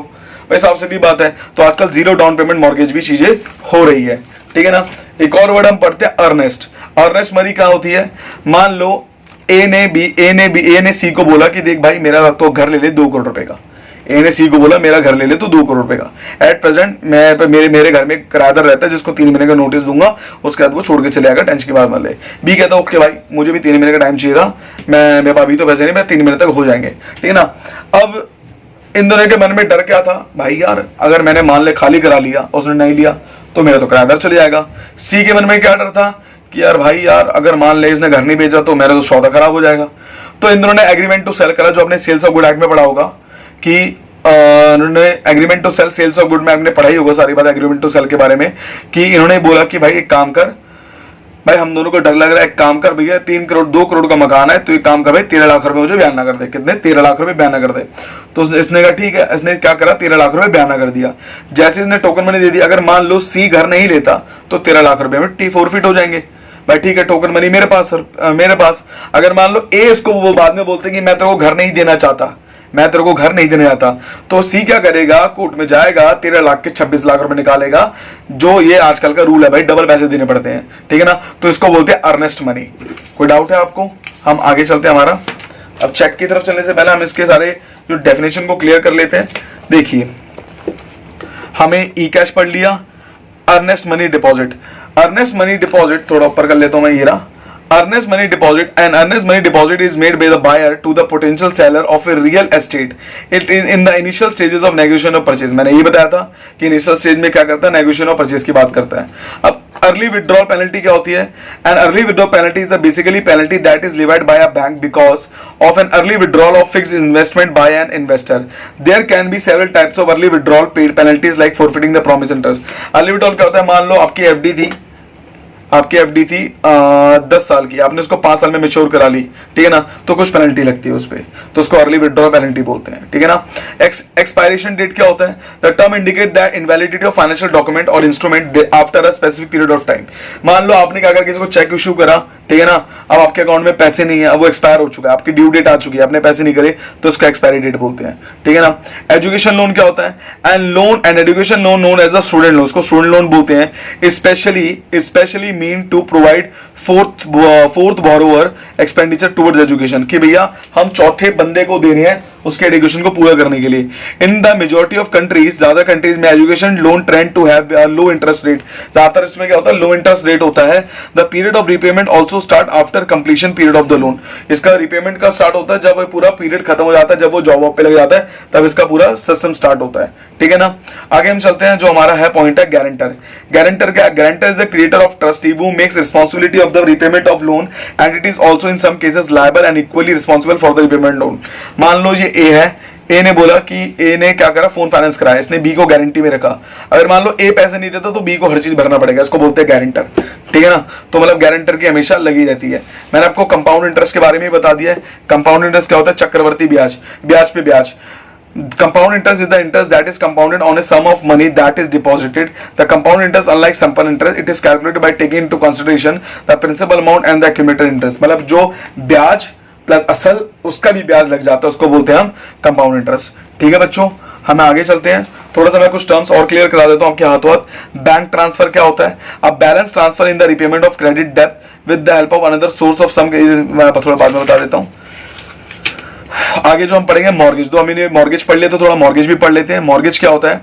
भाई साफ सीधी बात है। तो आजकल जीरो डाउन पेमेंट मॉर्गेज भी चीजें हो रही है। ठीक है ना, एक और वर्ड हम पढ़ते हैं अर्नेस्ट। अर्नेस्ट मनी क्या होती है, मान लो ए ने सी को बोला कि देख भाई मेरा तो घर ले ले 2 करोड़ रुपए का। ए ने सी को बोला मेरा घर ले ले तो 2 करोड़ रुपए का। एट प्रेजेंट मेरे घर में किराएदार रहता है जिसको 3 महीने का नोटिस दूंगा, उसके बाद वो छोड़ के चले आएगा, टेंशन की बात मत ले। बी कहता है ओके भाई मुझे भी 3 महीने का टाइम चाहिए था, मेरे पास अभी तो पैसे नहीं, मैं 3 महीने तक हो जाएंगे। ठीक है ना, अब इन दोनों के मन में डर क्या था, भाई यार अगर मैंने मान ले खाली करा लिया, उसने नहीं लिया तो मेरा तो किराएदार चले जाएगा। सी के मन में क्या डर था कि यार भाई यार अगर मान ले इसने घर नहीं बेचा तो मेरा तो सौदा खराब हो जाएगा। तो इन दोनों ने एग्रीमेंट टू सेल करा, जो अपने सेल्स ऑफ गुड एक्ट में पढ़ा होगा कि उन्होंने agreement to sell, sales of good में आपने पढ़ा ही होगा सारी बात एग्रीमेंट टू सेल के बारे में, कि इन्होंने बोला कि भाई एक काम कर, भाई हम दोनों को डर लग रहा है, एक काम कर भैया 2 करोड़ का मकान है, तो एक काम कर भाई 13 लाख रुपए मुझे बयाना कर दे। कितने, 13 लाख रुपए बयाना कर दे। तो इसने कहा ठीक है, इसने क्या करा 13 लाख रुपए बयाना कर दिया। जैसे इसने टोकन मनी दे दी, अगर मान लो सी घर नहीं लेता तो 13 लाख रुपए में टी फोरफिट हो जाएंगे। भाई ठीक है, टोकन मनी मेरे पास। अगर मान लो ए इसको वो बाद में बोलते कि मैं तेरे को घर नहीं देना चाहता, मैं तेरे को घर नहीं देने आता, तो सी क्या करेगा, कोर्ट में जाएगा, 13 लाख के 26 लाख रुपए निकालेगा, जो ये आजकल का रूल है भाई, डबल पैसे देने पड़ते हैं। ठीक है ना, तो इसको बोलते हैं अर्नेस्ट मनी। कोई डाउट है आपको, हम आगे चलते हैं। हमारा अब चेक की तरफ चलने से पहले हम इसके सारे जो डेफिनेशन को क्लियर कर लेते हैं। देखिए, हमें ई कैश पढ़ लिया, earnest money deposit. Earnest money deposit थोड़ा ऊपर कर लेता हूं मैं, ये रहा earnest money deposit. An earnest money deposit is made by the buyer to the potential seller of a real estate in the initial stages of negotiation of purchase. मैंने ये बताया था कि initial stage में क्या करता है, negotiation of purchase की बात करता है। अब early withdrawal penalty क्या होती है? An early withdrawal penalty is the basically penalty that is levied by a bank because of an early withdrawal of fixed investment by an investor. There can be several types of early withdrawal paid penalties like forfeiting the promised interest. Early withdrawal क्या होता है, मान लो आपकी FD थी, 10 साल की, आपने उसको 5 साल में मेच्योर करा ली, ठीक है ना, तो कुछ पेनल्टी लगती है उस पर, तो उसको अर्ली विड्रॉल पेनल्टी बोलते हैं। ठीक है ना। एक्सपायरेशन डेट क्या होता है, the term indicate that invalidity of financial document or instrument after a specific period of time. मान लो आपने क्या कहा, किसी को चेक इशू करा, ठीक है ना, अब आपके अकाउंट में पैसे नहीं है, अब वो एक्सपायर हो चुका है, आपकी ड्यू डेट आ चुकी है, आपने पैसे नहीं करे, तो उसका एक्सपायरी डेट बोलते हैं। ठीक है ना। एजुकेशन लोन क्या होता है, and education loan known as a student loan, उसको स्टूडेंट लोन बोलते हैं। Specially mean to provide for the borrower expenditure towards education, कि भैया हम चौथे बंदे को दे रहे हैं उसके एजुकेशन को पूरा करने के लिए। In the majority of countries, ज्यादा कंट्रीज में education loan trend to have low interest rate, ज्यादातर इसमें क्या होता है, लो इंटरेस्ट रेट होता है। The period of repayment also start after completion period of the loan, इसका रीपेमेंट का स्टार्ट होता है जब पूरा पीरियड खत्म हो जाता है, जब वो जॉब पे लग जाता है तब इसका पूरा सिस्टम स्टार्ट होता है, ठीक है ना। आगे हम चलते हैं, जो हमारा है पॉइंट है गारंटर। गारंटर क्या, guarantor is the creator of trustee who makes responsibility of the repayment of loan and it is also in some cases liable and equally responsible for the repayment loan। मान लो ये ए है, ए ने बोला कि ए ने क्या करा, फोन फाइनेंस कराया, इसने बी को गारंटी में रखा। अगर मान लो ए पैसे नहीं देता तो बी को हर चीज भरना पड़ेगा, इसको बोलते हैं गारंटर, ठीक है ना। तो मतलब गारंटर की हमेशा लगी रहती है। मैंने आपको कंपाउंड इंटरेस्ट के बारे में बता दिया है। कंपाउंड इंटरेस्ट क्या होता है, चक्रवर्ती ब्याज, ब्याज पे ब्याज। Compound interest is the interest that is compounded on a sum of money that is deposited. The compound interest, unlike simple interest, it is calculated by taking into consideration the principal amount and the accumulated interest। मतलब जो ब्याज plus असल उसका भी ब्याज लग जाता है, उसको बोलते हैं हम कंपाउंड इंटरेस्ट, ठीक है बच्चों। हम आगे चलते हैं, थोड़ा सा मैं कुछ टर्म्स और क्लियर करा देता हूं आपके हाथों हाथ। बैंक ट्रांसफर क्या होता है, अब balance transfer in the repayment of credit debt with the help of another source of sum, मैं थोड़ा बाद में बता देता हूं। आगे जो हम पढ़ेंगे मॉर्गेज, तो हमने मॉर्गेज पढ़ लिया तो थोड़ा मॉर्गेज भी पढ़ लेते हैं। मॉर्गेज क्या होता है,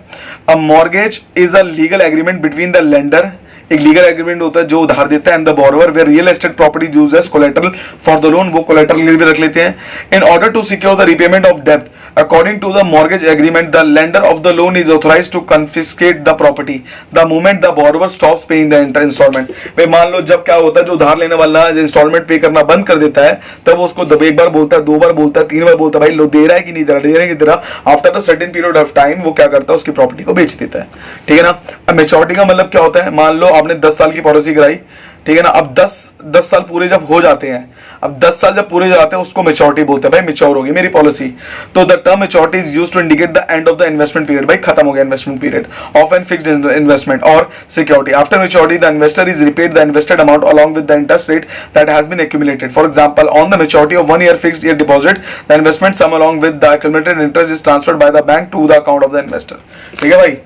अब mortgage is a legal agreement between the lender, एक लीगल एग्रीमेंट होता है जो उधार देता है, and the borrower where real estate property used as collateral for the loan, वो कोलैटरल भी रख लेते हैं। In order to secure the repayment of डेब्ट according to the mortgage agreement, the lender of the loan is authorized to confiscate the property the moment the borrower stops paying the installment। भाई मान लो जब क्या होता है, जो उधार लेने वाला इंस्टॉलमेंट पे करना बंद कर देता है, तब वो उसको एक बार बोलता है, दो बार बोलता है, तीन बार बोलता है, भाई लो दे रहा है कि नहीं दे रहा, दे रहा है कि दे रहा। After the certain period of time वो क्या करता है, उसकी प्रॉपर्टी को बेच देता है, ठीक है ना। अब मेच्योरिटी का मतलब क्या होता है, मान लो आपने 10 साल की पॉलिसी कराई, ठीक है ना। अब 10 साल पूरे जब हो जाते हैं, अब 10 साल जब पूरे हो जाते हैं उसको मेच्योरिटी बोलते हैं, भाई मेच्योर होगी मेरी पॉलिसी। तो the term maturity is used to indicate the end of the investment period, भाई खत्म हो गया investment period of an fixed investment or security. After maturity the investor is repaid the invested amount along with the interest rate that has been accumulated. For example, on the maturity of 1 year fixed year deposit, the investment sum along with the accumulated interest is transferred by the bank to the account of the investor, ठीक है भाई।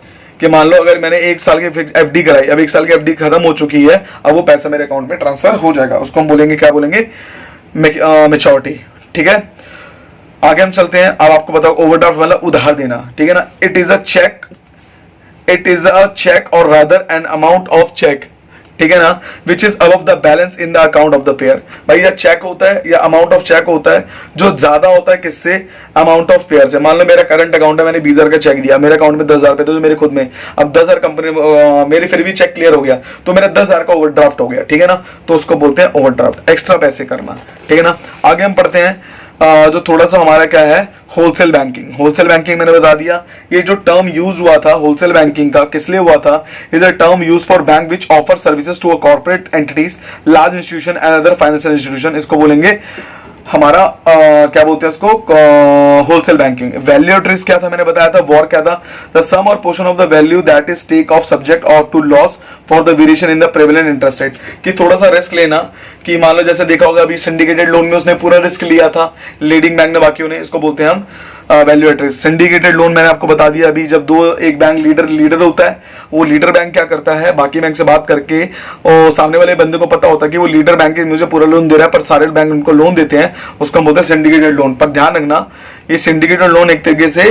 कि मान लो अगर मैंने 1 साल की fix FD कराई, अब 1 साल की एफडी खत्म हो चुकी है, अब वो पैसा मेरे अकाउंट में ट्रांसफर हो जाएगा, उसको हम बोलेंगे, क्या बोलेंगे, मेच्योरिटी, ठीक है। आगे हम चलते हैं, अब आपको बताओ ओवरड्राफ्ट वाला उधार देना, ठीक है ना। It is a cheque or rather an amount of cheque, ठीक है ना, which is above the balance in the account of the payer. भाई यह चेक होता है या अमाउंट ऑफ चेक होता है जो ज्यादा होता है किससे, अमाउंट ऑफ पेयर से। मान लो मेरा करंट अकाउंट है, मैंने 20,000 का चेक दिया, मेरे अकाउंट में 10,000 रुपए थे जो मेरे खुद में, अब 10,000 कंपनी मेरी फिर भी चेक क्लियर हो गया तो मेरा 10,000 का ओवरड्राफ्ट हो गया, ठीक है ना। तो उसको बोलते हैं ओवरड्राफ्ट, एक्स्ट्रा पैसे करना, ठीक है ना। आगे हम पढ़ते हैं जो थोड़ा सा हमारा क्या है, होलसेल बैंकिंग। होलसेल बैंकिंग मैंने बता दिया, ये जो टर्म यूज हुआ था होलसेल बैंकिंग का, किस लिए हुआ था, is a term use for bank which offer services to a corporate entities, large institution and other financial institution. इसको बोलेंगे हमारा क्या बोलते हैं इसको, wholesale banking. Value at risk क्या था, मैंने बताया था, वॉर क्या था, the sum or portion of the value that is take off subject or to loss for the variation in the prevalent interest rate, कि थोड़ा सा रिस्क लेना, कि मान लो जैसे देखा होगा अभी सिंडिकेटेड लोन में उसने पूरा रिस्क लिया था, लीडिंग बैंक ने बाकियों ने, इसको बोलते हैं हम value at risk. Syndicated loan मैंने आपको बता दिया अभी, जब एक बैंक लीडर होता है, वो लीडर बैंक क्या करता है, बाकी बैंक से बात करके, और सामने वाले बंदे को पता होता है कि वो लीडर बैंक मुझे पूरा लोन दे रहा है, पर सारे बैंक उनको लोन देते हैं, उसको हम बोलते हैं सिंडिकेटेड लोन। पर ध्यान रखना, ये सिंडिकेटेड लोन एक तरीके से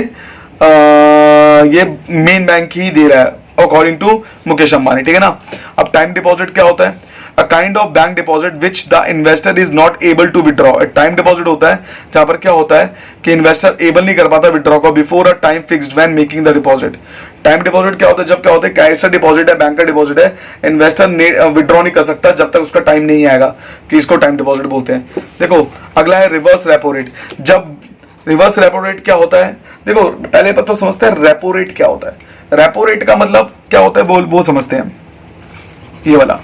ये मेन बैंक ही दे रहा है अकॉर्डिंग टू मुकेश अंबानी, ठीक है ना। अब टाइम डिपॉजिट क्या होता है, a kind of bank deposit which the investor is not able to withdraw। Time deposit होता है जहां पर क्या होता है कि इन्वेस्टर एबल नहीं कर पाता विड्रॉ को before a time fixed when making the deposit. Time deposit क्या होता है, जब क्या होता है, कैसा डिपॉजिट है, बैंक का डिपॉजिट है, इन्वेस्टर विड्रॉ नहीं कर सकता जब तक उसका टाइम नहीं आएगा, कि इसको टाइम डिपॉजिट बोलते हैं। देखो अगला है रिवर्स रेपो रेट। जब रिवर्स रेपो रेट क्या होता है, देखो पहले पर तो समझते हैं रेपो रेट क्या होता है। रेपो रेट का मतलब क्या होता है वो समझते हैं, ये वाला,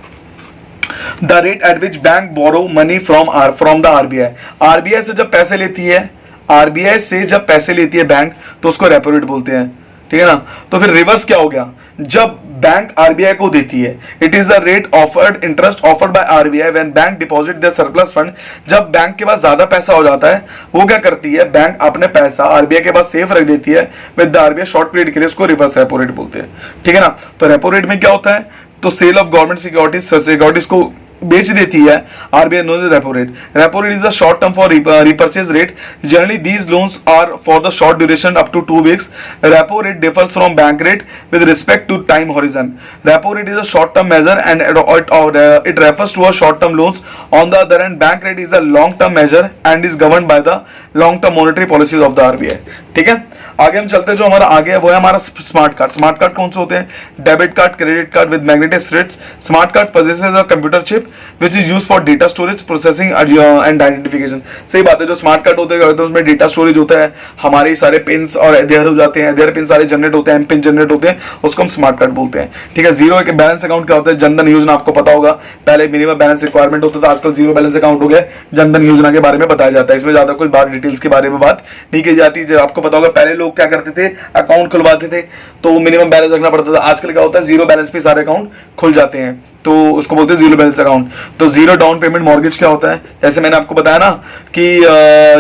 the rate at which bank borrow money from the RBI. RBI से जब पैसे लेती है, आरबीआई से जब पैसे लेती है बैंक, तो उसको रेपो रेट बोलते हैं, ठीक है ना। तो फिर रिवर्स क्या हो गया, जब बैंक आरबीआई को देती है, it is the rate offered interest offered by RBI when bank deposit their surplus fund. जब बैंक के पास ज्यादा पैसा हो जाता है, वो क्या करती है, बैंक अपने पैसा आरबीआई के पास सेफ रख देती है with the RBI short period के लिए, उसको रिवर्स रेपो रेट बोलते हैं, ठीक है ना। तो रेपो रेट में क्या होता है, तो सेल ऑफ गवर्नमेंट सिक्योरिटीज को बेच देती है, RBI knows repo rate. Repo rate is the short term for repurchase rate. Generally these loans are for the short duration up to 2 weeks. Repo rate differs from bank rate with respect to time horizon. Repo rate is a short term measure and it refers to a short term loans. On the other hand, bank rate is a long term measure and is governed by the long term monetary policies of the RBI. ठीक है, आगे हम चलते हैं. जो हमारा आगे है वो है हमारा स्मार्ट कार्ड. स्मार्ट कार्ड कौन से होते हैं? Debit card, credit card with magnetic strips. Smart card possesses a computer chip which is used for data storage, processing and identification. सही बात है, जो स्मार्ट कार्ड होते हैं उसमें डेटा स्टोरेज होता है, हमारे सारे पिन्स और अधेर हो जाते हैं, अधेर पिन सारे जनरेट होते हैं, पिन जनरेट होते हैं, उसको हम स्मार्ट कार्ड बोलते हैं. ठीक है. जीरो बैलेंस अकाउंट क्या होता है? जनधन योजना आपको पता होगा, पहले मिनिमम बैलेंस रिक्वायरमेंट होता था, आजकल जीरो बैलेंस अकाउंट हो गया. जनधन योजना के बारे में बताया जाता है, इसमें ज्यादा कोई बात डिटेल्स के बारे में बात नहीं की जाती. जो आपको पता होगा पहले लोग क्या करते थे, अकाउंट खुलवाते थे तो मिनिमम बैलेंस रखना पड़ता था. आजकल क्या होता है, जीरो बैलेंस पे सारे अकाउंट खुल जाते हैं, तो उसको बोलते हैं जीरो बैलेंस अकाउंट. तो जीरो डाउन पेमेंट मॉर्गेज क्या होता है? जैसे मैंने आपको बताया ना कि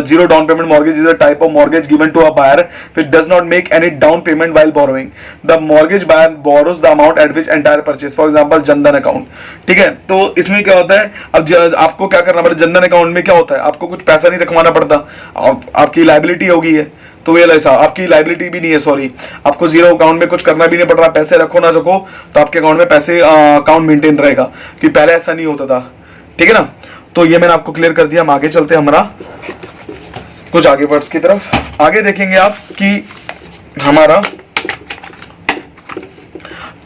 zero down payment mortgage is a type of mortgage given to a buyer which does not make any down payment while borrowing. The mortgage buyer borrows the amount at which entire purchase, for example Jan Dhan account. ठीक है, तो इसमें क्या होता है, अब आपको क्या करना पड़ता है, जनधन अकाउंट में क्या होता है, आपको कुछ पैसा नहीं रखवाना पड़ता, आपकी लायबिलिटी होगी है, तो ये ऐसा आपकी लायबिलिटी भी नहीं है, सॉरी, आपको जीरो अकाउंट में कुछ करना भी नहीं पड़ रहा. पैसे रखो ना रखो तो आपके अकाउंट में पैसे अकाउंट मेंटेन रहेगा, कि पहले ऐसा नहीं होता था. ठीक है ना, तो ये मैंने आपको क्लियर कर दिया. हम आगे चलते हैं हमारा कुछ आगे वर्ड्स की तरफ. आगे देखेंगे आप कि हमारा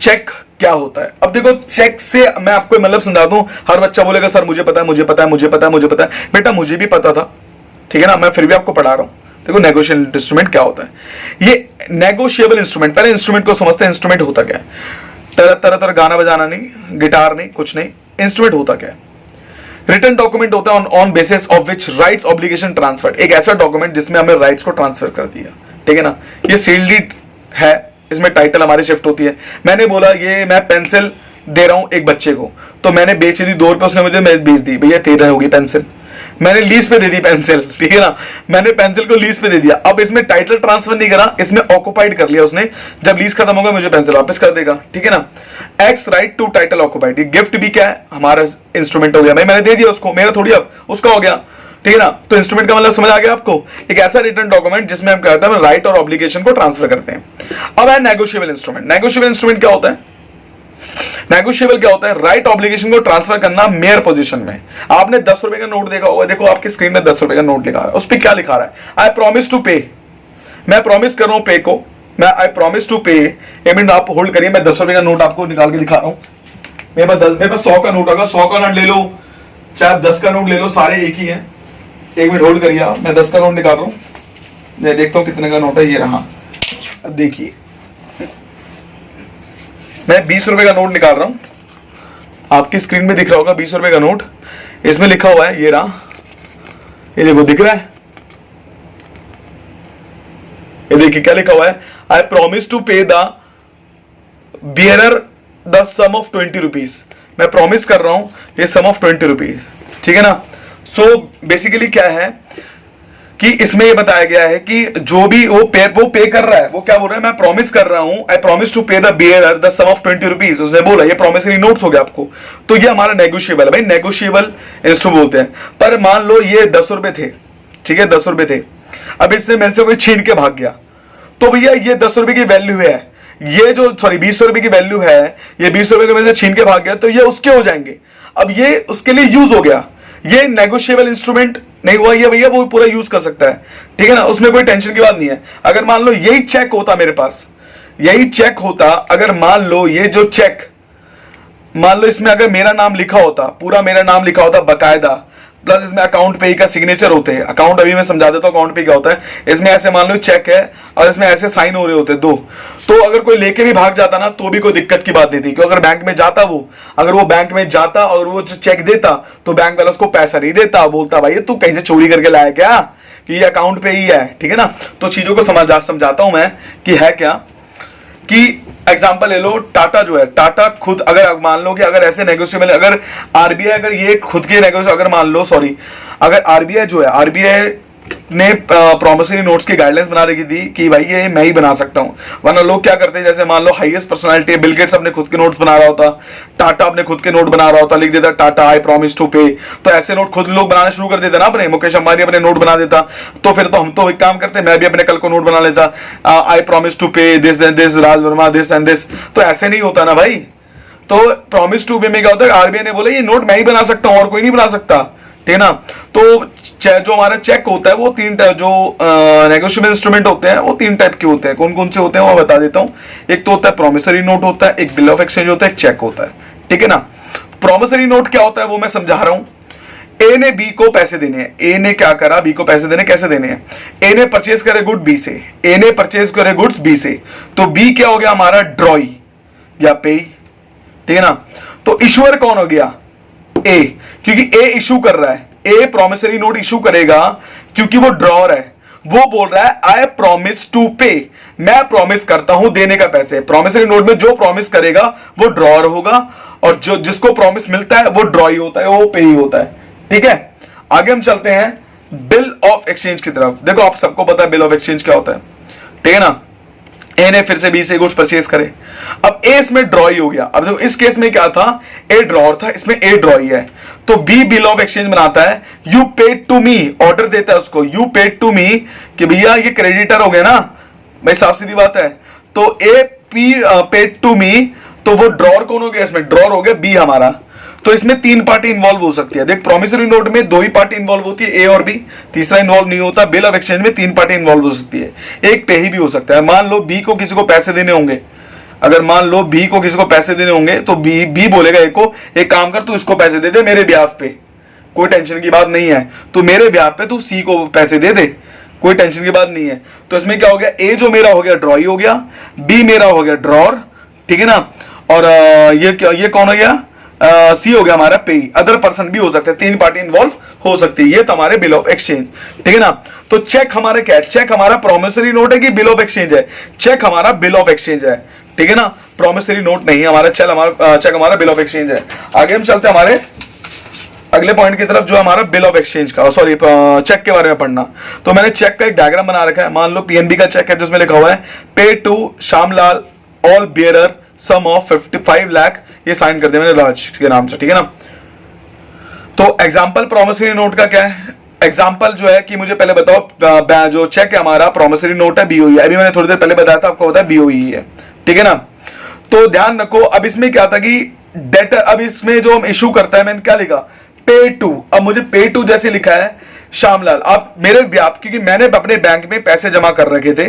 चेक क्या होता है. अब देखो, चेक से मैं आपको मतलब समझा दूं. हर बच्चा बोलेगा सर मुझे पता है, मुझे पता है, मुझे पता है, मुझे पता है. बेटा मुझे भी पता था, ठीक है ना, मैं फिर भी आपको पढ़ा रहा हूं. देखो नेगोशिएबल इंस्ट्रूमेंट क्या होता है. ये नेगोशिएबल इंस्ट्रूमेंट, पहले इंस्ट्रूमेंट को समझते हैं. इंस्ट्रूमेंट होता क्या है? तरह गाना बजाना नहीं, गिटार नहीं, कुछ नहीं. इंस्ट्रूमेंट होता क्या है? रिटन डॉक्यूमेंट होता है on basis of which rights obligation transfer. एक ऐसा डॉक्यूमेंट जिसमें हमें राइट्स को ट्रांसफर कर दिया. ठीक है ना, ये सील्ड डीड है, इसमें टाइटल हमारी शिफ्ट होती है. मैंने बोला ये मैं पेंसिल दे रहा हूं एक बच्चे को, तो मैंने बेच दी 2 रुपए, उसने मुझे बेच दी, भैया 13 होगी पेंसिल. मैंने लीज पे दे दी पेंसिल. ठीक है ना, मैंने पेंसिल को लीज पे दे दिया. अब इसमें टाइटल ट्रांसफर नहीं करा, इसमें ऑक्युपाइड कर लिया उसने. जब लीज खत्म होगा मुझे पेंसिल वापस कर देगा. ठीक है ना, ex right to title occupied. Gift भी क्या है, हमारा इंस्ट्रूमेंट हो गया. भाई मैंने दे दिया उसको, मेरा थोड़ी अब उसका हो गया. ठीक है ना, तो इंस्ट्रूमेंट का मतलब समझ आ गया आपको. एक ऐसा रिटन डॉक्यूमेंट जिसमें हम कहते हैं राइट और ऑब्लिगेशन को ट्रांसफर करते हैं. अब है नेगोशिएबल इंस्ट्रूमेंट. नेगोशिएबल इंस्ट्रूमेंट क्या होता है? नेगोशिएबल क्या होता है? राइट ऑब्लिगेशन को ट्रांसफर करना मेयर पोजीशन में. आपने 10 रुपए का नोट देखा होगा, देखो आपकी स्क्रीन में 10 रुपए का नोट लिखा है, उस पर क्या लिखा रहा है? आई प्रॉमिस टू पे. मैं प्रॉमिस कर रहा हूं पे को, मैं आई प्रॉमिस टू पे. एक मिनट आप होल्ड करिए, मैं 10 रुपए का नोट आपको निकाल के दिखा रहा हूं. मेरे पास 100 का नोट होगा, 100 का नोट ले लो चाहे 10 का नोट ले लो, सारे एक ही है. एक मिनट होल्ड करिए आप, मैं 10 का नोट निकाल रहा हूं. मैं देखता हूं कितने का नोट है. ये रहा. अब देखिए मैं 20 रुपए का नोट निकाल रहा हूं, आपकी स्क्रीन में दिख रहा होगा 20 रुपए का नोट. इसमें लिखा हुआ है, ये रहा, ये देखो दिख रहा है, ये देखिए क्या लिखा हुआ है, I promise to pay the bearer the sum of 20 rupees. मैं प्रॉमिस कर रहा हूं ये सम ऑफ 20 रुपीज. ठीक है ना. सो बेसिकली क्या है कि इसमें ये बताया गया है कि जो भी वो पे कर रहा है, वो क्या बोल रहा है, मैं प्रॉमिस कर रहा हूं, I promise to pay the bearer the sum of 20 rupees. उसने बोला, ये प्रॉमिसरी नोट्स हो गया आपको. तो ये हमारा नेगोशिएबल है. भाई नेगोशिएबल इंस्ट्रूमेंट बोलते हैं. पर मान लो ये 10 रुपए थे, ठीक है 10 रुपए थे. अब इसने मेरे से कोई छीन के भाग गया, तो भैया ये 10 रुपए की वैल्यू है, ये जो 20 रुपए की वैल्यू है, ये 20 रुपए के मेरे से छीन के भाग गया, तो ये उसके हो जाएंगे. अब ये उसके लिए यूज हो गया. ये नेगोशिएबल इंस्ट्रूमेंट नहीं हुआ, ये भैया वो पूरा यूज कर सकता है. ठीक है ना, उसमें कोई टेंशन की बात नहीं है. अगर मान लो यही चेक होता मेरे पास, यही चेक होता, अगर मान लो ये जो चेक, मान लो इसमें अगर मेरा नाम लिखा होता, पूरा मेरा नाम लिखा होता बकायदा, प्लस इसमें अकाउंट पे का सिग्नेचर होते हैं. अकाउंट अभी मैं समझा देता हूं अकाउंट पे क्या होता है. इसमें ऐसे मान लो चेक है और इसमें ऐसे साइन हो रहे होते दो, तो अगर कोई लेके भी भाग जाता ना तो भी कोई दिक्कत की बात नहीं थी. क्योंकि अगर बैंक में जाता वो, अगर वो बैंक में जाता और वो चेक देता, तो बैंक वाला उसको पैसा नहीं देता, बोलता भाई तू कहीं से चोरी करके लाया क्या, कि ये अकाउंट पे ही है. ठीक है ना, तो चीजों को समझाता हूं मैं कि है क्या. कि एग्जांपल ले लो, टाटा जो है, टाटा खुद अगर मान लो कि अगर ऐसे नेगोशिएबल, अगर आरबीआई अगर ये खुद के नेगोशिएबल, अगर मान लो सॉरी, अगर आरबीआई जो है, आरबीआई ने प्रोमिसरी नोट्स की गाइडलाइंस बना रखी थी कि भाई ये मैं ही बना सकता हूं, वरना लोग क्या करते हैं, जैसे मान लो हाईएस्ट पर्सनालिटी बिल गेट्स अपने खुद के नोट्स बना रहा होता, टाटा अपने खुद के नोट बना रहा होता, लिख देता टाटा आई प्रॉमिस टू पे, तो ऐसे नोट खुद लोग बनाना शुरू कर देते ना अपने, मुकेश अंबानी अपने नोट बना देता, तो फिर तो हम तो एक काम करते, मैं भी अपने कल को नोट बना लेता, आई प्रॉमिस टू पे this and this, Raj Verma this and this. तो ऐसे नहीं होता ना भाई। तो प्रॉमिस टू पे में क्या होता है, आरबीआई ने बोला ये नोट मैं ही बना सकता हूं और कोई नहीं बना सकता, ठीक है ना। तो जो हमारा चेक होता है वो तीन टाइप, जो नेगोशिएबल इंस्ट्रूमेंट होते हैं वो तीन टाइप के होते हैं। कौन कौन से होते हैं वो बता देता हूं। एक तो होता है प्रॉमिसरी नोट होता है, एक बिल ऑफ एक्सचेंज होता है, एक चेक होता है, ठीक है ना। प्रॉमिसरी नोट क्या होता है वो मैं समझा रहा हूं। ए ने बी को पैसे देने हैं, ए ने क्या करा, बी को पैसे देने, कैसे देने हैं, ए ने परचेज करे गुड बी से, ए ने परचेज करे गुड्स बी से, तो बी क्या हो गया हमारा, ड्रॉई या पे, ठीक है ना। तो इशुअर कौन हो गया, ए, क्योंकि ए इशू कर रहा है, ए प्रॉमिसरी नोट इशू करेगा क्योंकि वो ड्रॉर है, वो बोल रहा है आई प्रॉमिस टू पे, मैं प्रॉमिस करता हूं देने का पैसे। प्रॉमिसरी नोट में जो प्रॉमिस करेगा वो ड्रॉर होगा, और जो जिसको प्रॉमिस मिलता है वो ड्रॉई होता है, वो पे ही होता है, ठीक है। आगे हम चलते हैं बिल ऑफ एक्सचेंज की तरफ। देखो आप सबको पता है बिल ऑफ एक्सचेंज क्या होता है, ठीक है ना। ए ने फिर से बी से गुड्स परचेज करे, अब ए इसमें ड्रॉई हो गया। अब देखो इस केस में क्या था, ए ड्रॉर था, इसमें ए ड्रॉई है, तो बी बिल ऑफ एक्सचेंज बनाता है, you paid to me, order देता है उसको, यू पेड टू मी, कि भैया ये क्रेडिटर हो गया ना भाई, साफ सीधी बात है। तो A P paid to me, तो वो ड्रॉर कौन हो गया, इसमें ड्रॉर हो गया बी हमारा। तो इसमें तीन पार्टी इन्वॉल्व हो सकती है। देख प्रॉमिसरी नोट में दो ही पार्टी इन्वॉल्व होती है, ए और बी, तीसरा इन्वॉल्व नहीं होता। बिल ऑफ एक्सचेंज में तीन पार्टी इन्वॉल्व हो सकती है, एक पे ही भी हो सकता है। मान लो बी को किसी को पैसे देने होंगे, अगर मान लो बी को किसी को पैसे देने होंगे तो बी बोलेगा ए को, एक काम कर तू इसको पैसे दे दे मेरे ब्याह पे, कोई टेंशन की बात नहीं है, तू मेरे ब्याह पे तू सी को पैसे दे दे, कोई टेंशन की बात नहीं है। तो इसमें क्या हो गया, ए जो मेरा हो गया ड्रॉई हो गया, बी मेरा हो गया ड्रॉर, ठीक है ना। और ये कौन हो गया, सी हो गया हमारा पे, अदर पर्सन भी हो सकते हैं, तीन पार्टी इन्वॉल्व हो सकती है। ये तो हमारे बिल ऑफ एक्सचेंज, ठीक है ना। तो चेक हमारे क्या है, चेक हमारा प्रॉमिसरी नोट है कि बिल ऑफ एक्सचेंज है, चेक हमारा बिल ऑफ एक्सचेंज है, ठीक है ना। प्रॉमिसरी नोट नहीं है हमारा, चेक हमारा बिल ऑफ एक्सचेंज है। आगे हम चलते हैं हमारे अगले पॉइंट की तरफ, जो हमारा बिल ऑफ एक्सचेंज का, सॉरी चेक के बारे में पढ़ना। तो मैंने चेक का एक डायग्राम बना रखा है। मान लो पीएनबी का चेक है जिसमें लिखा हुआ है pay to Shyamlal or bearer sum of 55 lakh, ये साइन कर दिया मैंने राज के नाम से, ठीक है ना। तो एग्जांपल प्रॉमिसरी नोट का क्या है, एग्जांपल जो है कि मुझे पहले बताओ, जो चेक है हमारा प्रॉमिसरी नोट है बीओई, अभी मैंने थोड़ी देर पहले बताया था आपको, पता है बीओई है, ठीक है ना। तो ध्यान रखो, अब इसमें क्या था कि डेटर, अब इसमें जो हम इशू करता है, मैंने क्या लिखा, पे टू। अब मुझे पे टू जैसे लिखा है श्यामलाल, आप मेरे व्याप, क्योंकि मैंने अपने बैंक में पैसे जमा कर रखे थे,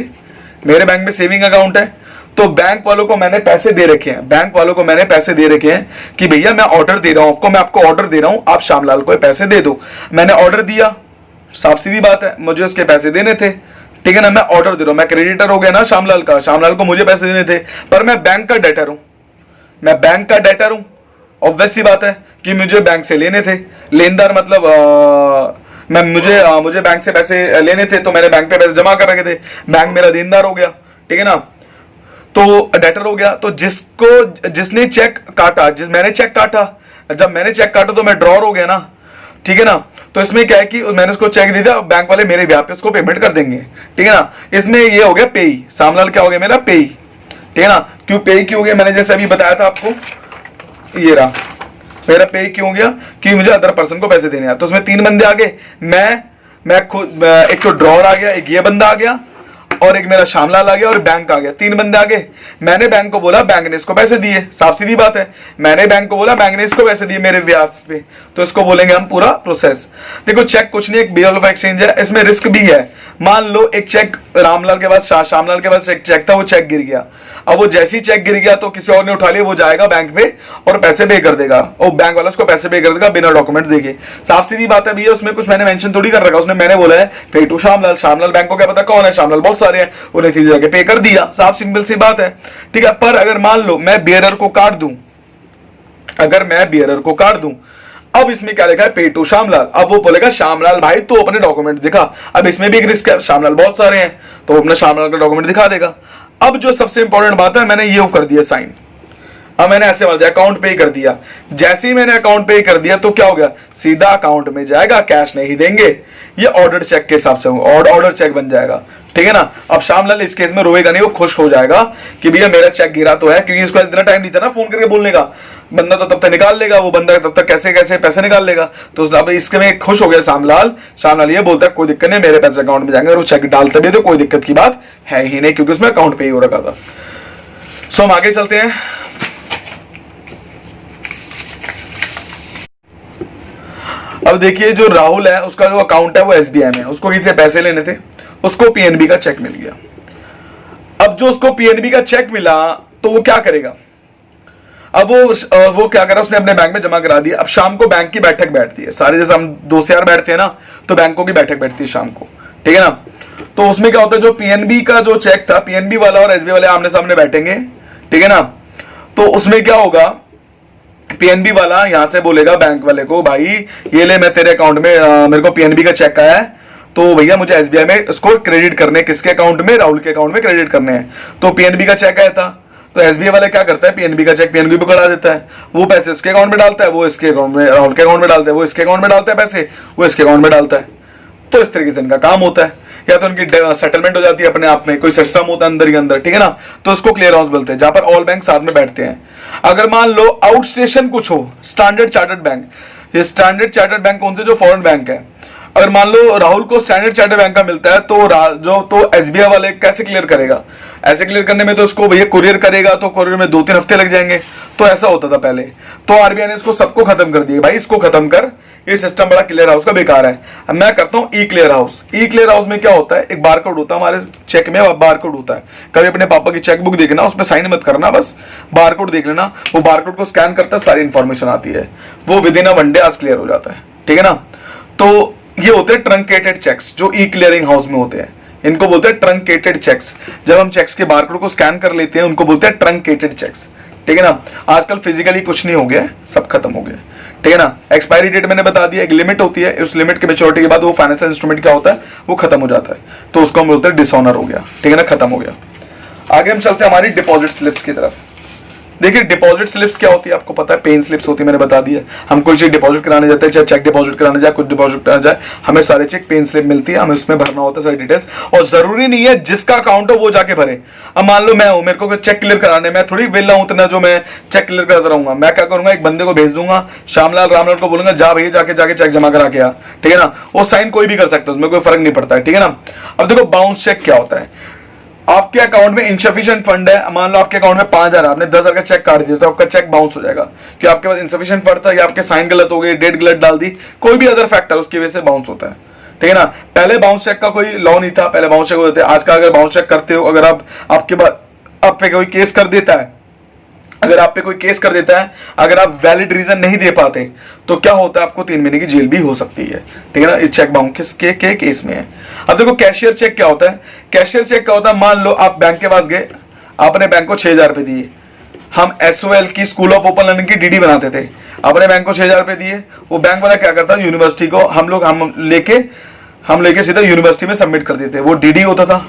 मेरे बैंक में सेविंग अकाउंट है, तो बैंक वालों को मैंने पैसे दे रखे हैं, बैंक वालों को मैंने पैसे दे रखे हैं कि भैया मैं ऑर्डर दे रहा हूं आपको, मैं आपको ऑर्डर दे रहा हूं, आप श्यामलाल को पैसे दे दो। मैंने ऑर्डर दिया, साफ सीधी बात है, मुझे उसके पैसे देने थे, ठीक है ना। मैं ऑर्डर दे रहा हूं, मैं क्रेडिटर हो गया ना श्यामलाल का, श्यामलाल को मुझे पैसे देने थे, पर मैं बैंक का डेटर हूं, मैं बैंक का डेटर हूं। ऑब्वियस सी बात है कि मुझे बैंक से लेने थे, लेनदार मतलब मुझे बैंक से पैसे लेने थे, तो मैंने बैंक पे पैसे जमा कर रखे थे, बैंक मेरा देनदार हो गया, ठीक है ना। तो डेटर हो गया, तो जिसने चेक काटा, मैंने चेक काटा, जब मैंने चेक काटा तो मैं ड्रॉर हो गया ना, ठीक है ना। तो इसमें क्या है कि मैंने उसको चेक दे दिया, बैंक वाले मेरे ब्याह पे उसको पेमेंट कर देंगे, ठीक है ना। इसमें ये हो गया पेई, श्यामलाल क्या हो गया मेरा पेई, ठीक है ना। क्यों पेई क्यों हो गया, मैंने जैसे अभी बताया था आपको, ये रहा मेरा पे क्यों हो गया, कि मुझे अदर पर्सन को पैसे देने हैं। तो उसमें तीन बंदे आ गए, मैं खुद, एक तो ड्रॉर आ गया, एक ये बंदा आ गया, और एक मेरा श्यामलाल आ गया, और बैंक आ गया, तीन बंदे आ गए। मैंने बैंक को बोला, बैंक ने इसको पैसे दिए, साफ सीधी बात है, मैंने बैंक को बोला, बैंक ने इसको पैसे दिए मेरे ब्याज पे, तो इसको बोलेंगे हम पूरा प्रोसेस। देखो चेक कुछ नहीं, एक बिल ऑफ एक्सचेंज है, इसमें रिस्क भी है। मान लो एक चेक रामलाल के पास, श्यामलाल के पास एक चेक था, वो चेक गिर गया, अब वो जैसे ही चेक गिर गया तो किसी और ने उठा लिया, वो जाएगा बैंक पे और पैसे पे कर देगा, और बैंक वाला उसको पैसे पे कर देगा बिना डॉक्यूमेंट्स देके। साफ सीधी बात है भैया, उसमें कुछ मैंने मेंशन थोड़ी कर रखा, उसने मैंने बोला है pay to Shyamlal, Shyamlal bank को क्या पता कौन है, श्यामलाल बहुत सारे हैं, उन्हें सीधे जाके पे कर दिया, साफ सिंपल सी बात है, ठीक है। पर अगर मान लो मैं बियरर को काट दूं, अगर मैं बियरर को काट दूं, अब इसमें क्या लिखा है पे टू श्यामलाल, अब वो बोलेगा श्यामलाल भाई तो अपने डॉक्यूमेंट दिखा, अब इसमें भी एक रिस्क है, श्यामलाल बहुत सारे हैं तो वो अपने श्यामलाल का डॉक्यूमेंट दिखा देगा। अब जो सबसे इंपॉर्टेंट बात है, मैंने ये कर दिया साइन, अब मैंने ऐसे बोल दिया अकाउंट पे कर दिया, जैसे ही मैंने अकाउंट पे कर दिया तो क्या हो गया, सीधा अकाउंट में जाएगा, कैश नहीं देंगे, ये ऑर्डर चेक के हिसाब से ऑर्डर चेक बन जाएगा, ठीक है ना। अब श्यामलाल इस केस में रोएगा नहीं, वो खुश हो जाएगा कि भैया मेरा चेक गिरा तो है, क्योंकि इसको इतना टाइम नहीं था ना फोन करके बोलने का। बंदा तो तब तक निकाल लेगा, वो बंदा तब तक कैसे कैसे पैसे निकाल लेगा। तो अब इसके में खुश हो गया श्यामलाल ये बोलता है कोई दिक्कत नहीं, मेरे पैसे अकाउंट में जाएंगे। और वो चेक डालते भी तो कोई दिक्कत की बात है ही नहीं, क्योंकि उसमें अकाउंट पे ही हो रखा था। सो हम आगे चलते हैं। अब देखिए जो राहुल है उसका जो अकाउंट है वो एसबीआई में, उसको किसी से पैसे लेने थे, उसको पीएनबी का चेक मिल गया। अब जो उसको पीएनबी का चेक मिला तो वो क्या करेगा, अब वो क्या करा, उसने अपने बैंक में जमा करा दिया। अब शाम को बैंक की बैठक बैठती है, सारे जैसे हम दोस्त यार बैठते हैं ना, तो बैंकों की बैठक बैठती है शाम को, ठीक है ना। तो उसमें क्या होता है, जो पीएनबी का जो चेक था, पीएनबी वाला और एसबीआई वाले आमने सामने बैठेंगे, ठीक है ना। तो उसमें क्या होगा, पीएनबी वाला यहां से बोलेगा बैंक वाले को, भाई ये ले मैं तेरे अकाउंट में मेरे को पीएनबी का चेक आया है, तो भैया मुझे एसबीआई में इसको क्रेडिट करने, किसके अकाउंट में, राहुल के अकाउंट में क्रेडिट करने हैं। तो पीएनबी का चेक आया था, तो एसबीआई वाला क्या करता है, पीएनबी का चेक पीएनबी पे करा देता है, वो पैसे इसके अकाउंट में डालता है, वो इसके अकाउंट में, राहुल के अकाउंट में डालता है, वो इसके अकाउंट में डालता है पैसे, वो इसके अकाउंट में डालता है। तो इस तरीके से इनका काम होता है, या तो उनकी सेटलमेंट हो जाती है अपने आप में, कोई सिस्टम होता है अंदर ही अंदर, ठीक है ना। तो उसको क्लियर हाउस बोलते हैं, जहां पर ऑल बैंक साथ में बैठते हैं। अगर मान लो आउट स्टेशन कुछ हो, स्टैंडर्ड चार्टर्ड बैंक, ये स्टैंडर्ड चार्टर्ड बैंक कौन से, जो फॉरेन बैंक है, अगर मान लो राहुल को स्टैंडर्ड चार्टर्ड बैंक का मिलता है, तो एसबीआई वाले कैसे क्लियर करेगा, ऐसे क्लियर करने में तो उसको भैया कुरियर करेगा, तो कुरियर में 2-3 हफ्ते लग जाएंगे। तो ऐसा होता था पहले, तो आरबीआई ने इसको सबको खत्म कर दिया, भाई इसको खत्म कर, ये सिस्टम बड़ा क्लियर हाउस का बेकार है। अब मैं करता हूं ई क्लियर हाउस। ई क्लियर हाउस में क्या होता है, एक बारकोड होता है, हमारे चेक में बारकोड होता है। कभी अपने पापा की चेकबुक देखना, उसमें साइन मत करना, बस बारकोड देख लेना, वो बारकोड को स्कैन करता है, सारी इंफॉर्मेशन आती है, वो विद इन अ 1 डे आज क्लियर हो जाता है, ठीक है ना। तो ये होते हैं ट्रंकेटेड चेक्स, जो ई क्लियरिंग हाउस में होते हैं, इनको बोलते हैं ट्रंकेटेड चेक्स। जब हम चेक्स के बारकोड को स्कैन कर लेते हैं, उनको बोलते हैं ट्रंकेटेड चेक्स, ठीक है ना। आजकल फिजिकली कुछ नहीं हो गया, सब खत्म हो गया, ठीक है ना। एक्सपायरी डेट मैंने बता दिया, एक लिमिट होती है, उस लिमिट के मैच्योरिटी के बाद वो फाइनेंशियल इंस्ट्रूमेंट क्या होता है, वो खत्म हो जाता है, तो उसको हम बोलते हैं डिसऑनर हो गया, ठीक है ना, खत्म हो गया। आगे हम चलते हैं हमारी डिपॉजिट स्लिप्स की तरफ। देखिए डिपॉजिट स्लिप्स क्या होती है, आपको पता है, पेन स्लिप्स होती है, मैंने बता दिया। हम कोई चीज डिपॉजिट कराने जाते हैं, चाहे चेक डिपॉजिट कराने जाए, कुछ डिपॉजिट कराने जाए, हमें सारे चेक पेन स्लिप मिलती है, हमें उसमें भरना होता है सारी डिटेल्स, और जरूरी नहीं है जिसका अकाउंट हो वो जाके भरे। अब मान लो मैं हूं, मेरे को चेक क्लियर कराने, मैं थोड़ी वेला हूं इतना जो मैं चेक क्लियर करता रहूंगा। मैं क्या करूंगा, एक बंदे को भेज दूंगा, श्यामलाल रामलाल को बोलूंगा, जा भैया जाके चेक जमा करा के आ, ठीक है ना। वो साइन कोई भी कर सकता है, उसमें कोई फर्क नहीं पड़ता है, ठीक है ना। अब देखो बाउंस चेक क्या होता है, आपके अकाउंट में इंसफिशिएंट फंड है, मान लो आपके अकाउंट में 5,000, आपने 10,000 का चेक काट दिया, तो आपका चेक बाउंस हो जाएगा, कि आपके पास इंसफिशिएंट फंड था, या आपके साइन गलत हो गई, डेट गलत डाल दी, कोई भी अदर फैक्टर उसकी वजह से बाउंस होता है, ठीक है ना। पहले बाउंस चेक का कोई लॉ नहीं था, पहले बाउंस चेक होते थे। आज का अगर बाउंस चेक करते हो, अगर आपके बाद आप पे कोई केस कर देता है, अगर आप पे कोई केस कर देता है, अगर आप वैलिड रीजन नहीं दे पाते, तो क्या होता है, आपको 3 महीने की जेल भी हो सकती है, ठीक है ना। इस चेक बाउंस के केस में है। अब देखो कैशियर चेक क्या होता है, कैशियर चेक क्या होता है, मान लो आप बैंक के पास गए, आपने बैंक को 6,000 रुपए दिए, हम एसओएल की स्कूल ऑफ ओपन लर्निंग की डीडी बनाते थे, अपने बैंक को 6,000 रुपए दिए, वो बैंक वाला क्या करता है, यूनिवर्सिटी को हम लेके सीधा यूनिवर्सिटी में सबमिट कर देते, वो डीडी होता था,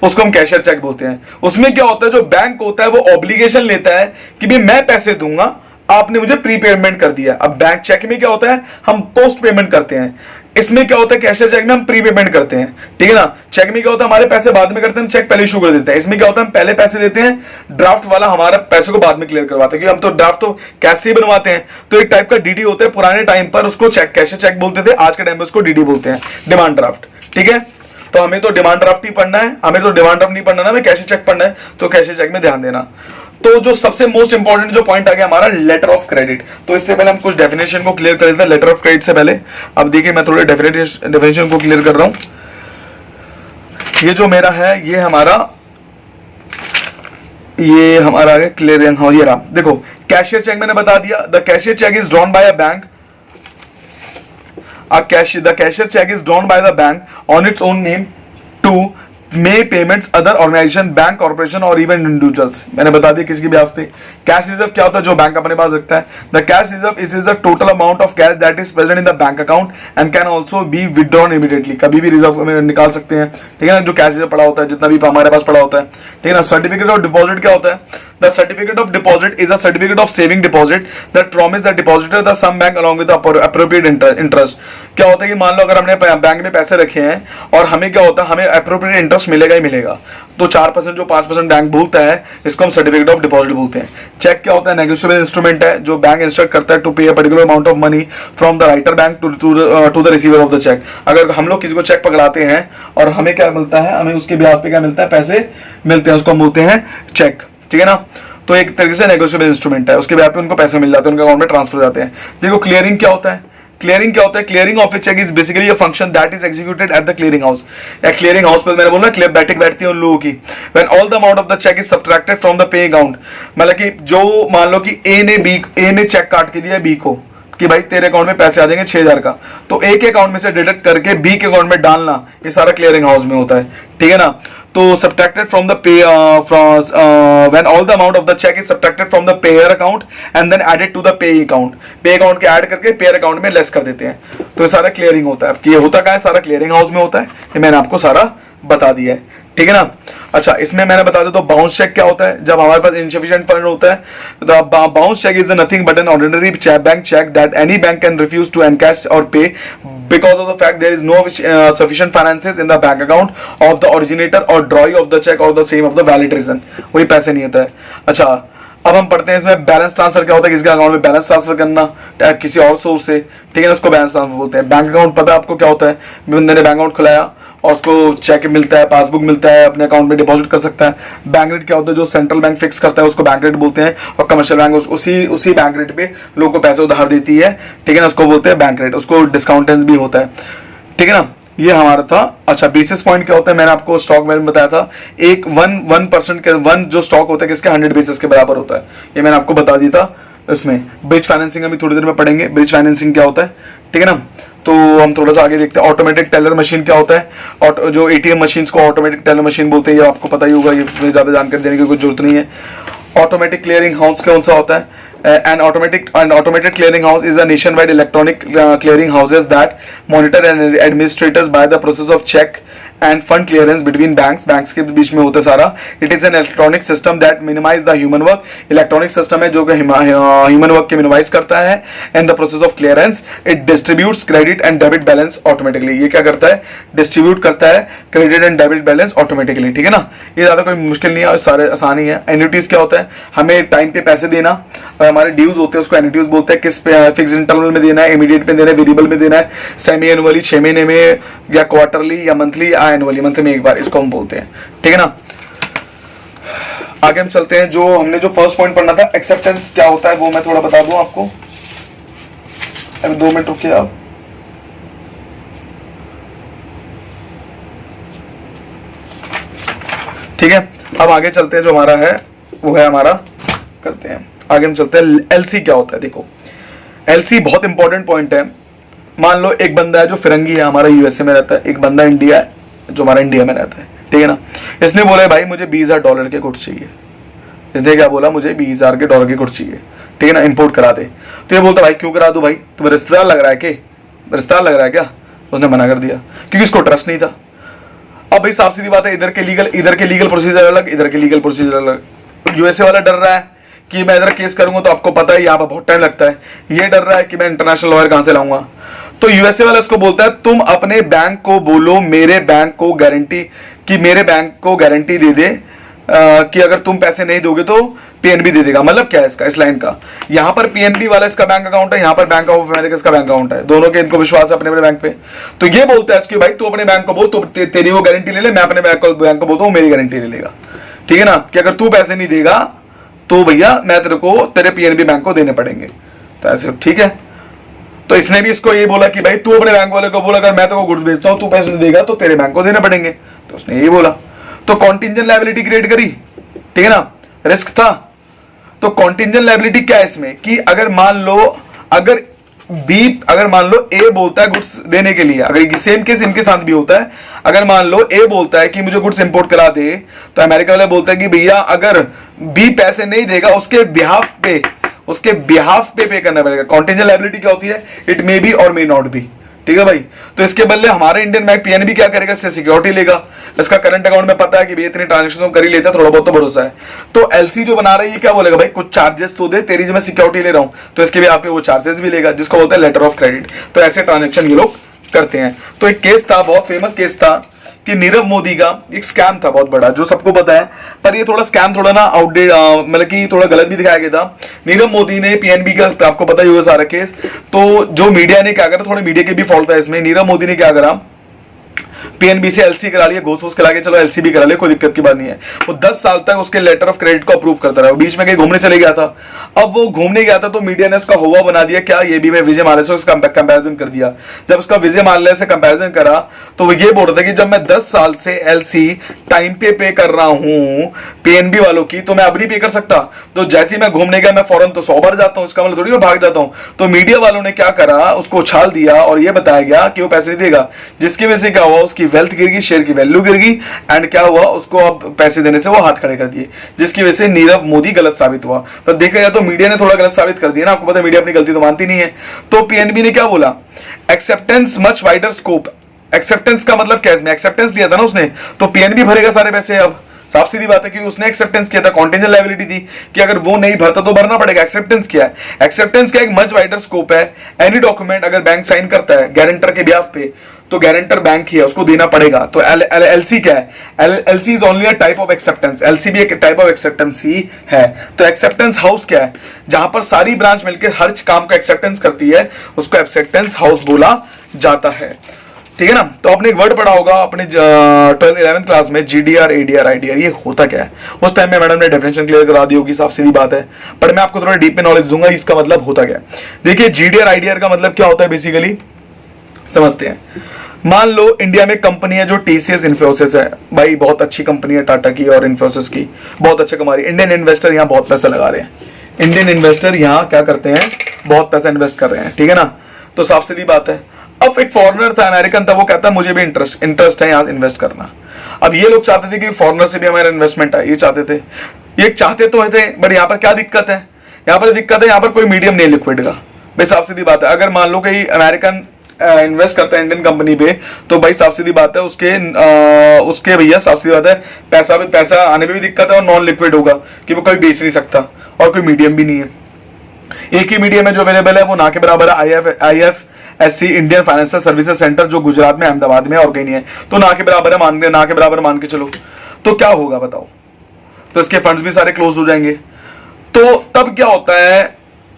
उसको हम कैशियर चेक बोलते हैं। उसमें क्या होता है, जो बैंक होता है वो ऑब्लिगेशन लेता है कि भाई मैं पैसे दूंगा, आपने मुझे प्री पेमेंट कर दिया। अब बैंक चेक में क्या होता है, हम पोस्ट पेमेंट करते हैं, इसमें क्या होता है, कैशियर चेक में हम प्री पेमेंट करते हैं, ठीक है ना। चेक में क्या होता है, हमारे पैसे बाद में करते हैं, हम चेक पहले इशू कर देते हैं। इसमें क्या होता है, हम पहले पैसे देते हैं, ड्राफ्ट वाला हमारा पैसे को बाद में क्लियर करवाते हैं, क्योंकि हम तो ड्राफ्ट तो कैसे ही बनवाते हैं, तो एक टाइप का डीडी होता है। पुराने टाइम पर उसको चेक कैशियर चेक बोलते थे, आज के टाइम में उसको डीडी बोलते हैं, डिमांड ड्राफ्ट, ठीक है। तो हमें तो डिमांड ड्राफ्ट ही पढ़ना है, हमें तो डिमांड ड्राफ्ट नहीं पढ़ना ना, हमें कैशियर चेक पढ़ना है, तो कैशियर चेक में ध्यान देना। तो जो सबसे मोस्ट इंपॉर्टेंट जो पॉइंट आ गया हमारा, लेटर ऑफ क्रेडिट। तो इससे पहले हम कुछ डेफिनेशन को क्लियर कर देते हैं लेटर ऑफ क्रेडिट से पहले। अब देखिए मैं थोड़े डेफिनेशन को क्लियर कर रहा हूं। ये जो मेरा है, ये हमारा आगे क्लियर, हाँ ये रहा। देखो कैशियर चेक मैंने बता दिया, the cashier cheque is drawn by a bank, the cashier check is drawn by the bank on its own name to make payments other organization, bank, corporation or even individuals। मैंने बता दिया किसकी ब्याज पे। Cash reserve क्या होता है, जो बैंक अपने पास रखता है। The cash reserve is the total amount of cash that is present in the bank account and can also be withdrawn immediately. कभी भी रिजर्व में निकाल सकते हैं, ठीक है ना, जो कैश रिजर्व पड़ा होता है, जितना भी हमारे पास पड़ा होता है, ठीक है ना। सर्टिफिकेट ऑफ डिपॉजिट क्या होता है, the certificate of deposit is a certificate of saving deposit that promise the depositor the sum bank along with appropriate interest. क्या होता है कि मान लो अगर हमने बैंक में पैसे रखे हैं और हमें क्या होता है, हमें अप्रोप्रिएट इंटरेस्ट मिलेगा ही मिलेगा, तो 4% जो 5% बैंक बोलता है इसको हम सर्टिफिकेट ऑफ डिपॉजिट बोलते हैं। चेक क्या होता है, नेगोशिएबल इंस्ट्रूमेंट है जो बैंक इंस्ट्रक्ट करता है to pay a particular amount of money from the writer bank to the receiver of the cheque. अगर हम लोग किसी को चेक पकड़ाते हैं और हमें क्या मिलता है, हमें उसके ब्याज पे क्या मिलता है, पैसे मिलते हैं, उसको हम बोलते हैं चेक। ठीक है ना, तो एक तरीके से नेगोशिएबल इंस्ट्रूमेंट है, उसके ब्याज पे उनको पैसे मिल जाते हैं, उनके अकाउंट में ट्रांसफर हो जाते हैं। देखो क्लियरिंग क्या होता है, क्लियरिंग क्या होता है, clearing of a cheque is basically a function that is executed at the clearing house. या क्लियरिंग हाउस पर मैंने बोला क्लियर बैठती है उन लोगों की। When all the amount of the cheque is subtracted from the payee account, मतलब कि जो मान लो कि ए ने चेक काट के दिया बी को कि भाई तेरे अकाउंट में पैसे आ जाएंगे 6000 का, तो ए के अकाउंट में से डिडक्ट करके बी के अकाउंट में डालना, ये सारा क्लियरिंग हाउस में होता है। ठीक है ना, तो subtracted from the payee when all the amount of the cheque is subtracted from the payer account and then added to the payee account, payee account के ऐड करके पेयर अकाउंट में लेस कर देते हैं, तो ये सारा क्लियरिंग होता है। ये होता क्या है, सारा क्लियरिंग हाउस में होता है, ये मैंने आपको सारा बता दिया है। ठीक है ना, अच्छा इसमें मैंने बता दिया तो बाउंस चेक क्या होता है, जब हमारे पास इनसफिशिएंट फंड होता है तो bounce cheque is nothing but an ordinary bank cheque that any bank can refuse to encash और pay because of the fact there is no sufficient finances in the bank account of the originator or drawee of the check or the same of the valid reason, वही पैसे नहीं होता है। अच्छा अब हम पढ़ते हैं इसमें बैलेंस ट्रांसफर क्या होता है, किसके अकाउंट में बैलेंस ट्रांसफर करना किसी और सोर्स से। ठीक है ना, उसको बैलेंस ट्रांसफर बोलते हैं। बैंक अकाउंट पता है आपको क्या होता है, बंदे ने बैंक अकाउंट खुलाया और उसको चेक मिलता है, पासबुक मिलता है, अपने अकाउंट में डिपॉजिट कर सकता है। बैंक रेट क्या होता है, जो सेंट्रल बैंक फिक्स करता है उसको बैंक रेट बोलते हैं, और कमर्शियल बैंक उसी बैंक रेट पे लोगों को पैसे उधार देती है। ठीक है ना, उसको बोलते हैं बैंक रेट, उसको डिस्काउंटेंस भी होता है। ठीक है ना, ये हमारा था। अच्छा बेसिस पॉइंट क्या होता है, मैंने आपको स्टॉक में बताया था, एक 1% के वन जो स्टॉक होता है किसके 100 बेसिस के बराबर होता है, ये मैंने आपको बता दिया था। इसमें ब्रिज फाइनेंसिंग अभी थोड़ी देर में पढ़ेंगे, ब्रिज फाइनेंसिंग क्या होता है। ठीक है ना, तो हम थोड़ा सा आगे देखते हैं। ऑटोमेटिक टेलर मशीन क्या होता है, और जो एटीएम मशीन को ऑटोमेटिक टेलर मशीन बोलते हैं, ये आपको पता ही होगा, ये इसमें ज्यादा जानकारी देने की कोई जरूरत नहीं है। ऑटोमेटिक क्लियरिंग हाउस कौन सा होता है, an automated clearing house is a nationwide electronic clearing houses that monitor and administrators by the process of check and fund clearance between banks के बीच में होता है सारा। it is an electronic system that minimize the human work, electronic system है जो कि human work के minimize करता है, and the process of clearance it distributes credit and debit balance automatically, ये क्या करता है, distribute करता है credit and debit balance automatically। ठीक है ना, ये ज्यादा कोई मुश्किल नहीं है, सारे आसानी है। एन्युटीज क्या होता है, हमें टाइम पे पैसे देना, और हमारे ड्यूज होते हैं उसको एन्युटीज बोलते हैं। किस फिक्स इंटरवल में देना है, इमीडिएट में देना है, वेरिएबल में देना है, सेमी एनुअली 6 महीने में, या क्वार्टरली या मंथली या एनुअली, मंथ में एक बार, इसको हम बोलते हैं। ठीक है ना, आगे हम चलते हैं। जो हमने जो फर्स्ट पॉइंट पढ़ना था एक्सेप्टेंस क्या होता है वो मैं थोड़ा बता दूं आपको, अभी 2 मिनट रुकिए आप। ठीक है, अब आगे चलते हैं, जो हमारा है वो है हमारा, करते हैं आगे हम चलते हैं। एलसी क्या होता है, देखो एलसी बहुत इंपॉर्टेंट पॉइंट है। मान लो एक बंदा है जो फिरंगी है, हमारा यूएसए में रहता है, एक बंदा इंडिया है जो हमारा इंडिया में रहता है। ठीक है ना, इसने बोला भाई मुझे $20,000 के गुड्स चाहिए, इसने क्या बोला, मुझे $20,000 के गुड्स चाहिए। ठीक है ना, इंपोर्ट करा दे, तो ये बोलता भाई क्यों करा दूं भाई, तुम्हें रिश्तेदार लग रहा है, के रिश्तेदार लग रहा है क्या, उसने मना कर दिया क्योंकि इसको ट्रस्ट नहीं था। अब भाई साफ सीधी बात है, इधर के लीगल प्रोसीजर अलग, इधर के लीगल प्रोसीजर अलग। यूएसए वाला डर रहा है कि मैं इधर केस करूंगा तो आपको पता है यहाँ पर बहुत टाइम लगता है, ये डर रहा है कि मैं इंटरनेशनल लॉयर कहां से लाऊंगा, तो यूएसए वाला इसको बोलता है तुम अपने बैंक को बोलो मेरे बैंक को गारंटी, कि मेरे बैंक को गारंटी दे दे कि अगर तुम पैसे नहीं दोगे तो पीएनबी दे देगा। मतलब क्या है इसका, इस लाइन का, यहाँ पर पीएनबी वाला इसका बैंक अकाउंट है, यहाँ पर बैंक ऑफ अमेरिका इसका बैंक अकाउंट है, दोनों के इनको विश्वास है अपने अपने बैंक पे। तो ये बोलता है इसकी भाई तू अपने बैंक को बोल, तो तेरी वो गारंटी ले ले, मैं अपने बैंक को बोलता हूँ मेरी गारंटी ले लेगा। ठीक है ना, कि अगर तू पैसे नहीं देगा तो भैया मैं तेरे को तेरे पीएनबी बैंक को देने पड़ेंगे, तो ऐसे। ठीक है, तो इसने भी इसको ये बोला कि भाई तू अपने बैंक वाले को बोला अगर मैं तेरे को गुड्स बेचता हूं तू पैसे नहीं देगा तो तेरे बैंक को देने पड़ेंगे, तो उसने यही बोला, तो कॉन्टिंजेंट लायबिलिटी क्रिएट करी। ठीक है ना, रिस्क था, तो कॉन्टिंजेंट लायबिलिटी क्या है इसमें, कि अगर मान लो अगर मान लो ए बोलता है गुड्स देने के लिए, अगर सेम केस इनके साथ भी होता है, अगर मान लो ए बोलता है कि मुझे गुड्स इंपोर्ट करा दे, तो अमेरिका वाले बोलता है कि भैया अगर बी पैसे नहीं देगा उसके बिहाफ पे पे करना पड़ेगा। कॉन्टिंजेंट लायबिलिटी क्या होती है, इट मे बी और मे नॉट बी। ठीक है भाई। तो इसके बदले हमारे इंडियन बैंक पीएनबी क्या करेगा, इससे सिक्योरिटी लेगा। इसका करंट अकाउंट में पता है कि भाई इतनी ट्रांजेक्शन तो कर ही लेता है, थोड़ा बहुत तो भरोसा है। तो एलसी जो बना रही है क्या बोलेगा, भाई कुछ चार्जेस तो दे, तेरी जो मैं सिक्योरिटी ले रहा हूं तो इसके भी आप वो चार्जेस भी लेगा, जिसको बोलते हैं लेटर ऑफ क्रेडिट। तो ऐसे ट्रांजेक्शन ये लोग करते हैं। तो एक केस था, बहुत फेमस केस था कि नीरव मोदी का एक स्कैम था बहुत बड़ा, जो सबको पता है। पर ये थोड़ा स्कैम थोड़ा ना आउटडेट, मतलब कि थोड़ा गलत भी दिखाया गया था। नीरव मोदी ने पीएनबी का, आपको पता ही होगा सारा केस। तो जो मीडिया ने क्या करा, थोड़ा मीडिया के भी फॉल्ट था इसमें। नीरव मोदी ने क्या करा, पीएनबी से एलसी करा लिया, घूस घूस करा के चलो एलसी भी करा ले, कोई दिक्कत की बात नहीं है। वो 10 साल तक उसके लेटर ऑफ क्रेडिट को अप्रूव करता रहा। बीच में कहीं घूमने चले गया था। अब वो घूमने गया था तो मीडिया ने उसका हुआ बना दिया, क्या ये भी मैं विजय माल्या से उसका कंपैरिजन कर दिया। जब उसका विजय माल्या से कंपैरिजन करा तो वो ये बोल रहा था कि जब मैं 10 साल से एलसी टाइम पे कर रहा हूं पीएनबी वालों की, तो मैं अब नहीं पे कर सकता। तो जैसे ही मैं घूमने गया मैं फौरन तो 100 बार जाता हूं, इसका मतलब थोड़ी मैं भाग जाता हूं। तो मीडिया वालों ने क्या करा, उसको उछाल दिया और ये बताया गया कि वो पैसे नहीं देगा, जिसकी वजह से क्या हुआ, उसकी वेल्थ गिर गई, शेयर की वैल्यू गिर गई। एंड क्या हुआ, उसको अब पैसे देने से वो हाथ खड़े कर दिए, जिसकी वजह से नीरव मोदी गलत साबित हुआ। तो देखा जाए तो मीडिया ने थोड़ा गलत साबित कर दिया ना, आपको पता है मीडिया अपनी गलती तो मानती नहीं है। तो पीएनबी ने क्या बोला, acceptance much wider scope. Acceptance का मतलब क्या, इसमें एक्सेप्टेंस लिया था ना उसने, तो पीएनबी भरेगा सारे पैसे। अब साफ सीधी बात है कि उसने एक्सेप्टेंस किया था, कॉन्टेंजेंट लायबिलिटी थी कि अगर वो नहीं भरता तो भरना पड़ेगा। एक्सेप्टेंस क्या है, एक्सेप्टेंस का एक मच वाइडर स्कोप है। एनी डॉक्यूमेंट अगर बैंक साइन करता है गारंटर के ब्याह पे, तो गारंटर बैंक ही है, उसको देना पड़ेगा। तो एलसी क्या है, LC is only a type of acceptance. LC भी एक टाइप ऑफ एक्सेप्टेंस ही है। तो एक्सेप्टेंस हाउस क्या है, जहां पर सारी ब्रांच मिलकर हर काम का एक्सेप्टेंस करती है, उसको एक्सेप्टेंस हाउस बोला जाता है। ठीक है ना। तो आपने एक वर्ड पढ़ा होगा अपने 12th 11th क्लास में, जीडीआर एडीआर आईडीआर, ये होता क्या है। उस टाइम में मैडम ने डेफिनेशन क्लियर करा दी होगी, साफ सीधी बात है। पर मैं आपको थोड़ा डीप में नॉलेज दूंगा, इसका मतलब होता क्या है। देखिए जीडीआर आईडीआर का मतलब क्या होता है बेसिकली, समझते हैं। मान लो इंडिया में कंपनी है जो टीसीएस इन्फोसिस है, भाई बहुत अच्छी कंपनी है, टाटा की और इन्फोसिस की, बहुत अच्छा कमा रही है। इंडियन इन्वेस्टर यहाँ बहुत पैसा लगा रहे हैं, इंडियन इन्वेस्टर यहाँ क्या करते हैं, बहुत पैसा इन्वेस्ट कर रहे हैं। ठीक है ना। तो साफ सीधी बात है। अब एक फॉरेनर था, अमेरिकन था, वो कहता है मुझे भी इंटरेस्ट है यहाँ इन्वेस्ट करना। अब ये लोग चाहते थे कि फॉरेनर से भी हमारा इन्वेस्टमेंट है, ये चाहते थे, ये चाहते तो थे। बट यहाँ पर क्या दिक्कत है, यहाँ पर दिक्कत है, यहाँ पर कोई मीडियम नहीं लिक्विड का। भाई साफ सीधी बात है, अगर मान लो कि अमेरिकन इन्वेस्ट करता है इंडियन कंपनी पे, तो भाई साफ सीधी बात है उसके भैया साफ सीधी बात है पैसा आने में भी दिक्कत है, और नॉन लिक्विड होगा कि वो कोई बेच नहीं सकता, और कोई मीडियम भी नहीं है। एक ही मीडियम है जो अवेलेबल है, वो ना के बराबर है IFSC Indian financial services centre, जो गुजरात में अहमदाबाद में और कहीं नहीं है। तो ना के बराबर है, ना के बराबर मान के चलो। तो क्या होगा बताओ, तो इसके फंड्स भी सारे क्लोज हो जाएंगे। तो तब क्या होता है,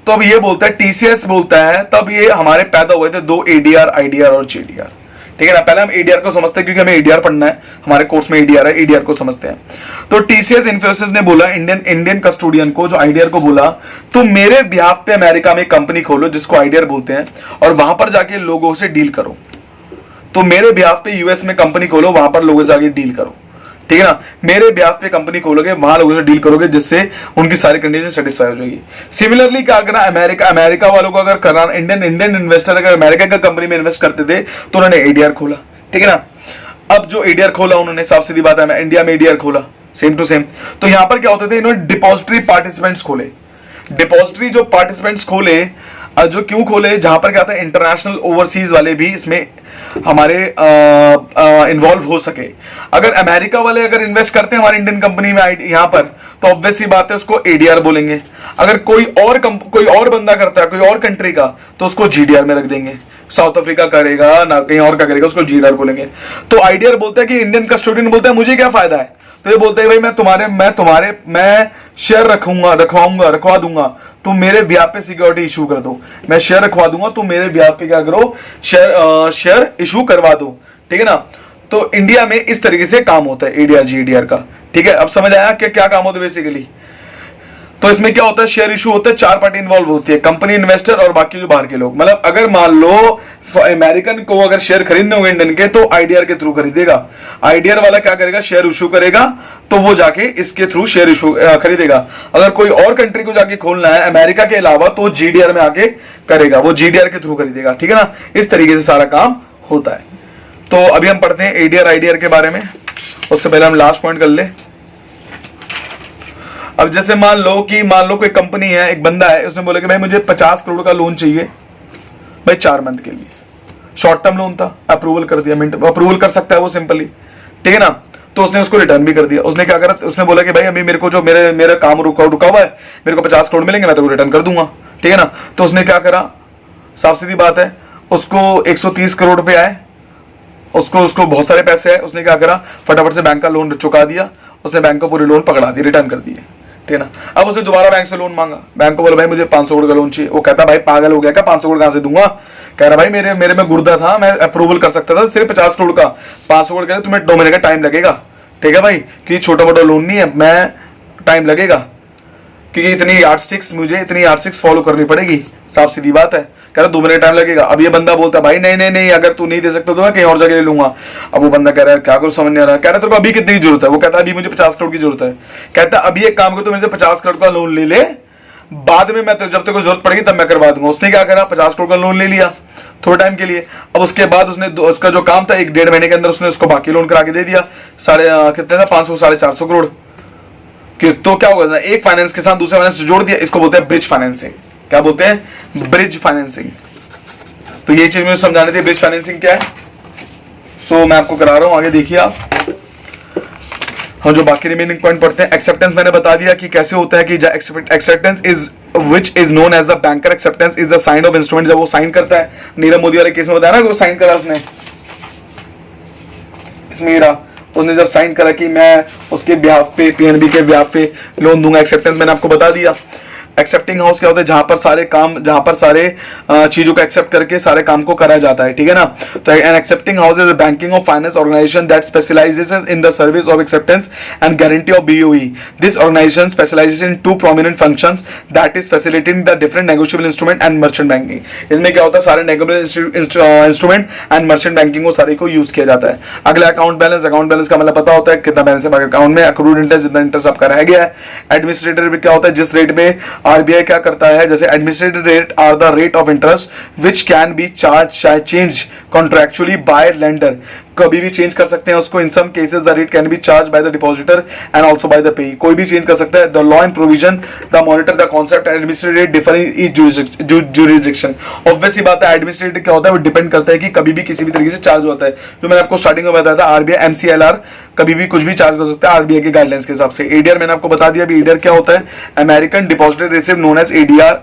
तो अब ये बोलता है, टीसीएस बोलता है, तब ये हमारे पैदा हुए थे दो एडीआर, आईडीआर और जीडीआर। ठीक है ना। पहले हम एडीआर को समझते हैं, क्योंकि हमें एडीआर पढ़ना है, हमारे कोर्स में एडीआर है, एडीआर को समझते हैं। तो टीसीएस इन्फोसिस ने बोला इंडियन कस्टोडियन को, जो आईडीआर को बोला, तो मेरे बिहाफ पे अमेरिका में कंपनी खोलो जिसको आईडीआर बोलते हैं, और वहां पर जाके लोगों से डील करो। तो मेरे बिहाफ पे यूएस में कंपनी खोलो, वहां पर लोगों से जाके डील करो। ठीक है ना। मेरे ब्याज पे कंपनी खोलोगे, वहां लोगों से डील करोगे, जिससे उनकी सारी कंडीशन सेटिस्फाई हो जाएगी। सिमिलरली क्या करना, अमेरिका वालों को अगर करना, इंडियन इन्वेस्टर अगर अमेरिका का कंपनी में इन्वेस्ट करते थे तो उन्होंने एडीआर खोला। ठीक है ना। अब जो एडीआर खोला उन्होंने, साफ सीधी बात है, इंडिया में एडीआर खोला, सेम टू सेम। तो यहां पर क्या होते थे, इन्होंने डिपॉजिटरी पार्टिसिपेंट्स खोले। डिपॉजिटरी जो पार्टिसिपेंट्स खोले, जो क्यों खोले, जहां पर क्या था, इंटरनेशनल ओवरसीज वाले भी इसमें हमारे इन्वॉल्व हो सके। अगर अमेरिका वाले अगर इन्वेस्ट करते हैं हमारी इंडियन कंपनी में यहां पर, तो ऑब्वियस सी बात है उसको एडीआर बोलेंगे। अगर कोई और बंदा करता है, कोई और कंट्री का, तो उसको जीडीआर में रख देंगे। साउथ अफ्रीका करेगा ना, कहीं और का करेगा, उसको जीडीआर बोलेंगे। तो आईडीआर बोलता है कि इंडियन कस्टोडियन बोलता है मुझे क्या फायदा है, तो ये बोलते हैं भाई मैं शेयर रखवा दूंगा, तुम मेरे ब्याह पे सिक्योरिटी इशू कर दो। मैं शेयर रखवा दूंगा, तुम मेरे ब्याह पे क्या करो, शेयर इशू करवा दो। ठीक है ना। तो इंडिया में इस तरीके से काम होता है एडीआर जीडीआर का। ठीक है। अब समझ आया कि क्या काम होता है बेसिकली। तो इसमें क्या होता है, शेयर इशू होता है, 4 पार्टी इन्वॉल्व होती है, कंपनी, इन्वेस्टर और बाकी जो बाहर के लोग। मतलब अगर मान लो अमेरिकन को अगर शेयर खरीदने होंगे इंडियन के, तो आईडीआर के थ्रू खरीदेगा। आईडीआर वाला क्या करेगा, शेयर इशू करेगा, तो वो जाके इसके थ्रू शेयर इशू खरीदेगा। अगर कोई और कंट्री को जाके खोलना है अमेरिका के अलावा, तो जीडीआर में आके करेगा, वो जीडीआर के थ्रू खरीदेगा। ठीक है ना। इस तरीके से सारा काम होता है। तो अभी हम पढ़ते हैं एडीआर आईडीआर के बारे में। उससे पहले हम लास्ट पॉइंट कर ले। अब जैसे मान लो कोई कंपनी है, एक बंदा है, उसने बोला कि भाई मुझे 50 करोड़ का लोन चाहिए भाई 4 मंथ के लिए। शॉर्ट टर्म लोन था, अप्रूवल कर दिया, अप्रूवल कर सकता है वो सिंपली, ठीक है ना। तो उसने उसको रिटर्न भी कर दिया। उसने क्या करा, उसने बोला कि भाई अभी मेरे को जो मेरा काम रुका हुआ है, मेरे को 50 करोड़ मिलेंगे, मैं तो रिटर्न कर दूंगा, ठीक है ना। तो उसने क्या करा, साफ सीधी बात है, उसको 130 करोड़ रुपए आए, उसको बहुत सारे पैसे आए। उसने क्या करा, फटाफट से बैंक का लोन चुका दिया, उसने बैंक को पूरे लोन पकड़ा दिए, रिटर्न कर दिए, ठीक है ना। अब उसने दोबारा बैंक से लोन मांगा, बैंक को बोला भाई मुझे 500 करोड़ का लोन चाहिए। वो कहता भाई पागल हो गया क्या, 500 करोड़ कहां से दूंगा। कह रहा भाई मेरे में गुर्दा था, मैं अप्रूवल कर सकता था सिर्फ 50 करोड़ का, 500 करोड़ का तुम्हें 2 महीने का टाइम लगेगा, ठीक है भाई, कि छोटा मोटा लोन नहीं है, मैं टाइम लगेगा, क्योंकि इतनी यार्डस्टिक्स फॉलो करनी पड़ेगी, साफ सीधी बात है। कह रहा 2 महीने टाइम लगेगा। अब ये बंदा बोलता है भाई नहीं, अगर तू नहीं दे सकता तो मैं कहीं और जगह ले लूंगा। अब वो बंदा कह रहा है क्या करूं, समझ नहीं आ रहा। कह रहा तेरे को अभी कितनी जरूरत है। वो कहता है अभी मुझे 50 करोड़ की जरूरत है। कहता है अभी एक काम कर, तो मेरे से 50 करोड़ का लोन ले ले, बाद में मैं तो जब तक को जरूरत पड़ेगी तब मैं करवा दूंगा। उसने क्या करा, 50 करोड़ का लोन ले लिया थोड़े टाइम के लिए। अब उसके बाद उसने उसका जो काम था 1-1.5 महीने के अंदर उसने उसको बाकी लोन करा के दे दिया, कितने था, 500 450 करोड़। तो क्या होगा, एक फाइनेंस के साथ दूसरे फाइनेंस जोड़ दिया। इसको बोलते हैं ब्रिज फाइनेंसिंग। क्या बोलते हैं, ब्रिज फाइनेंसिंग। तो ये चीज मुझे समझानी थी, ब्रिज फाइनेंसिंग क्या है। सो मैं आपको करा रहा हूं, आगे देखिए आप। हम जो बाकी रिमेनिंग पॉइंट पढ़ते हैं। एक्सेप्टेंस मैंने बता दिया कि कैसे होता है, कि acceptance is which is known as the banker acceptance is the sign of instrument. जब वो साइन करता है, नीरव मोदी वाले केस में बताया ना, वो साइन करा उसने, इसमें उसने जब साइन करा कि मैं उसके ब्याह पे, पीएनबी के ब्याह पे लोन दूंगा, एक्सेप्टेंस मैंने आपको बता दिया। एक्सेप्टिंग हाउस क्या होता है, जहां पर सारे चीजों को एक्सेप्ट करके सारे काम को करा जाता है, ठीक है ना। तो an accepting house is a banking or finance organisation that specialises in the service of acceptance and guarantee of BOE. This organisation specialises in 2 prominent functions, that is facilitating the different negotiable instrument and merchant banking. इसमें क्या होता है, सारे negotiable instrument and merchant banking को सारे को use किया जाता है। अगला अकाउंट बैलेंस का मतलब पता होता है कितना बैलेंस है अकाउंट में, अक्रूड इंटरेस्ट, जितना इंटरेस्ट आपका रह गया है। एडमिनिस्ट्रेटिव क्या होता है, जिस रेट में आरबीआई क्या करता है, जैसे administrative rate are the rate of interest which can be change contractually by lender. कभी भी चेंज कर सकते हैं उसको। In some cases the rate can be charge by the depositor and also by the payee. कोई भी change कर सकता है। The law and provision the monitor the concept and administrative rate differ in each jurisdiction. Obviously बात है, administrative क्या होता है, वो डिपेंड करता है कि कभी भी किसी भी तरीके से चार्ज होता है। जो मैंने आपको स्टार्टिंग में बताया था, आरबीआई एमसीएलआर कभी भी कुछ भी चार्ज कर सकता है आरबीआई के गाइडलाइंस के हिसाब से। एडीआर मैंने आपको बता दिया। अभी एडीआर क्या होता है, American depository receipt known as ADR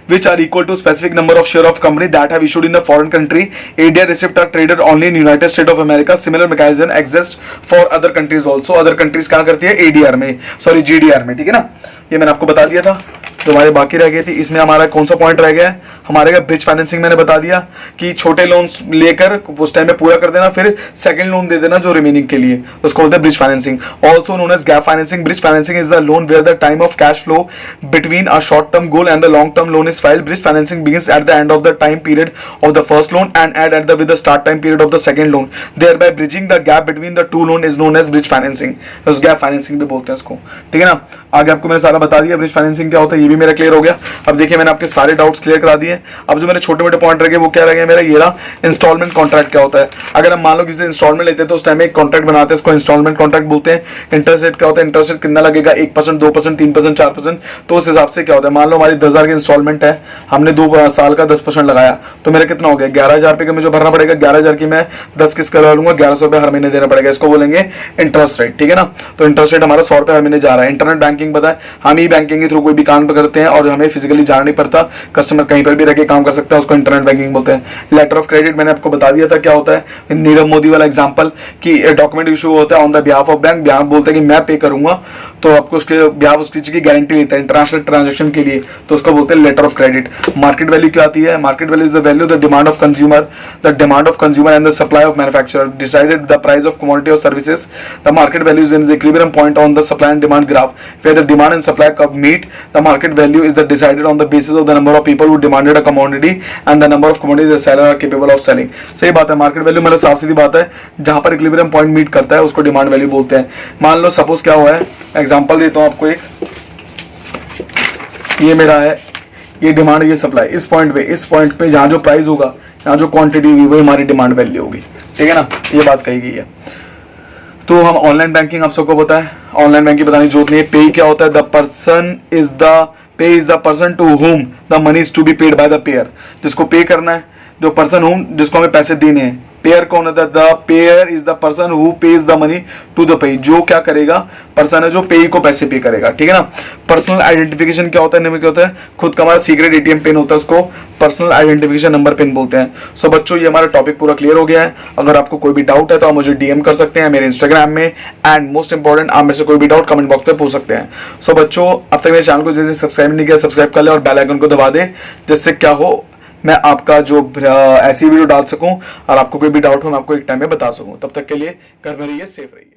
which are equal to specific number of share of company that have issued in a foreign country. ADR receipts are traded only in United States of America. Similar mechanism exists for other countries also. Other countries क्या करती है, ADR में, sorry GDR में, ठीक है ना। ये मैंने आपको बता दिया था। जो हमारे बाकी रह गए थे, इसमें हमारा कौन सा पॉइंट रह गया है, हमारे का ब्रिज फाइनेंसिंग मैंने बता दिया कि छोटे लोन्स लेकर उस टाइम में पूरा कर देना, फिर सेकंड लोन दे देना जो रिमेनिंग के लिए, उसको बोलते हैं bridge financing. Also known as gap financing. Bridge financing is the loan where the time of cash flow between a short term goal and the long term loan is filed. Bridge financing begins at the end of the time period of the first loan and at with the start time period of the second loan. Thereby bridging the gap between the two loan is known as bridge financing. उस gap financing भी बोलते हैं इसको, ठीक है ना। आगे आपको मैंने सारा बता दिया ब्रिज फाइनेंसिंग क्या होता है, ये भी मेरा क्लियर हो गया। अब देखिए मैंने आपके सारे डाउट्स क्लियर करा दिए। अब जो मेरे छोटे मोटे पॉइंट रह गए वो क्या रह गए मेरा, ये रहा इंस्टॉलमेंट कॉन्ट्रैक्ट क्या होता है। अगर हम मान लो किसी इंस्टॉलमेंट लेते हैं तो उस टाइम में एक कॉन्ट्रैक्ट बनाते हैं, इसको इंस्टॉलमेंट कॉन्ट्रैक्ट बोलते हैं। इंटरेस्ट रेट क्या होता है, इंटरेस्ट रेट कितना लगेगा, 1%, 2%, 3%, 4%। तो उस हिसाब से क्या होता है, मान लो हमारी 10,000 की इंस्टॉलमेंट है, हमने 2 साल का 10% लगाया, तो मेरा कितना हो गया, 11,000 रुपए का मुझे भरना पड़ेगा। 11,000 की मैं 10 किस्त करा लूंगा, 1100 रुपए हर महीने देना पड़ेगा। इसको बोलेंगे इंटरेस्ट रेट, ठीक है ना। तो इंटरेस्ट रेट हमारा 100 रुपए हर महीने जा रहा है। इंटरनेट बैंकिंग पता है, हम ई बैंकिंग के थ्रू कोई भी काम करते हैं और हमें फिजिकली जाना नहीं पड़ता, कस्टमर कहीं पर भी रह के काम कर सकता है, उसको इंटरनेट बैंकिंग बोलते हैं। लेटर ऑफ क्रेडिट मैंने आपको बता दिया था क्या होता है, नीरव मोदी वाला एग्जांपल कि डॉक्यूमेंट इशू होता है on the behalf of bank, bank बोलते हैं कि मैं पे करूंगा, तो आपको उसके बिहाफ उस चीज की गारंटी लेता है इंटरनेशनल ट्रांजैक्शन के लिए, तो उसको बोलते हैं letter of credit. Market value क्या आती है, market value is the value the demand of consumer and the supply of manufacturer decided the price of commodity or services. The market value is in the equilibrium point on the supply and demand graph where the demand and supply curve meet. The market value is the decided on the basis of the number of people who demanded a commodity and the number of commodities the seller are capable of selling. सही बात है, market value मतलब साफ सीधी बात है, जहां पर equilibrium point meet करता है उसको डिमांड वैल्यू बोलते हैं। मान लो सपोज क्या हुआ है, एग्जांपल देता हूं आपको एक, ये मेरा है, ये डिमांड, ये सप्लाई, इस पॉइंट पे जहां जो प्राइस होगा, जहां जो क्वांटिटी होगी वही हमारी डिमांड वैल्यू होगी, ठीक है ना। ये बात कही गई है। तो हम ऑनलाइन बैंकिंग आप सबको पता है, ऑनलाइन बैंकिंग बताने की जरूरत नहीं है। पे क्या होता है, payee is the person to whom the money is to be paid by the payer. जिसको पे करना है, जो पर्सन हूं जिसको हमें पैसे देने हैं। पेयर कौन होता है? The payer is the person who pays the money to the payee. जो क्या करेगा? पर्सन है जो पेई को पैसे पे करेगा, ठीक है ना। पर्सनल आइडेंटिफिकेशन क्या होता है? इनमें क्या होता है? खुद का हमारा सीक्रेट एटीएम पिन होता है, उसको पर्सनल आइडेंटिफिकेशन नंबर पिन बोलते हैं। सो बच्चों, ये हमारा टॉपिक पूरा क्लियर हो गया है। अगर आपको कोई भी डाउट है तो आप मुझे डीएम कर सकते हैं मेरे इंस्टाग्राम में, एंड मोस्ट इंपॉर्टेंट आप मेरे से कोई भी डाउट कमेंट बॉक्स में पूछ सकते हैं। सो बच्चों, अब तक मेरे चैनल को जैसे सब्सक्राइब नहीं किया सब्सक्राइब कर ले और बेल आइकन को दबा दे, जिससे क्या हो मैं आपका जो ऐसी वीडियो डाल सकूं और आपको कोई भी डाउट हो मैं आपको एक टाइम में बता सकूं। तब तक के लिए घर में रहिए, सेफ रहिए।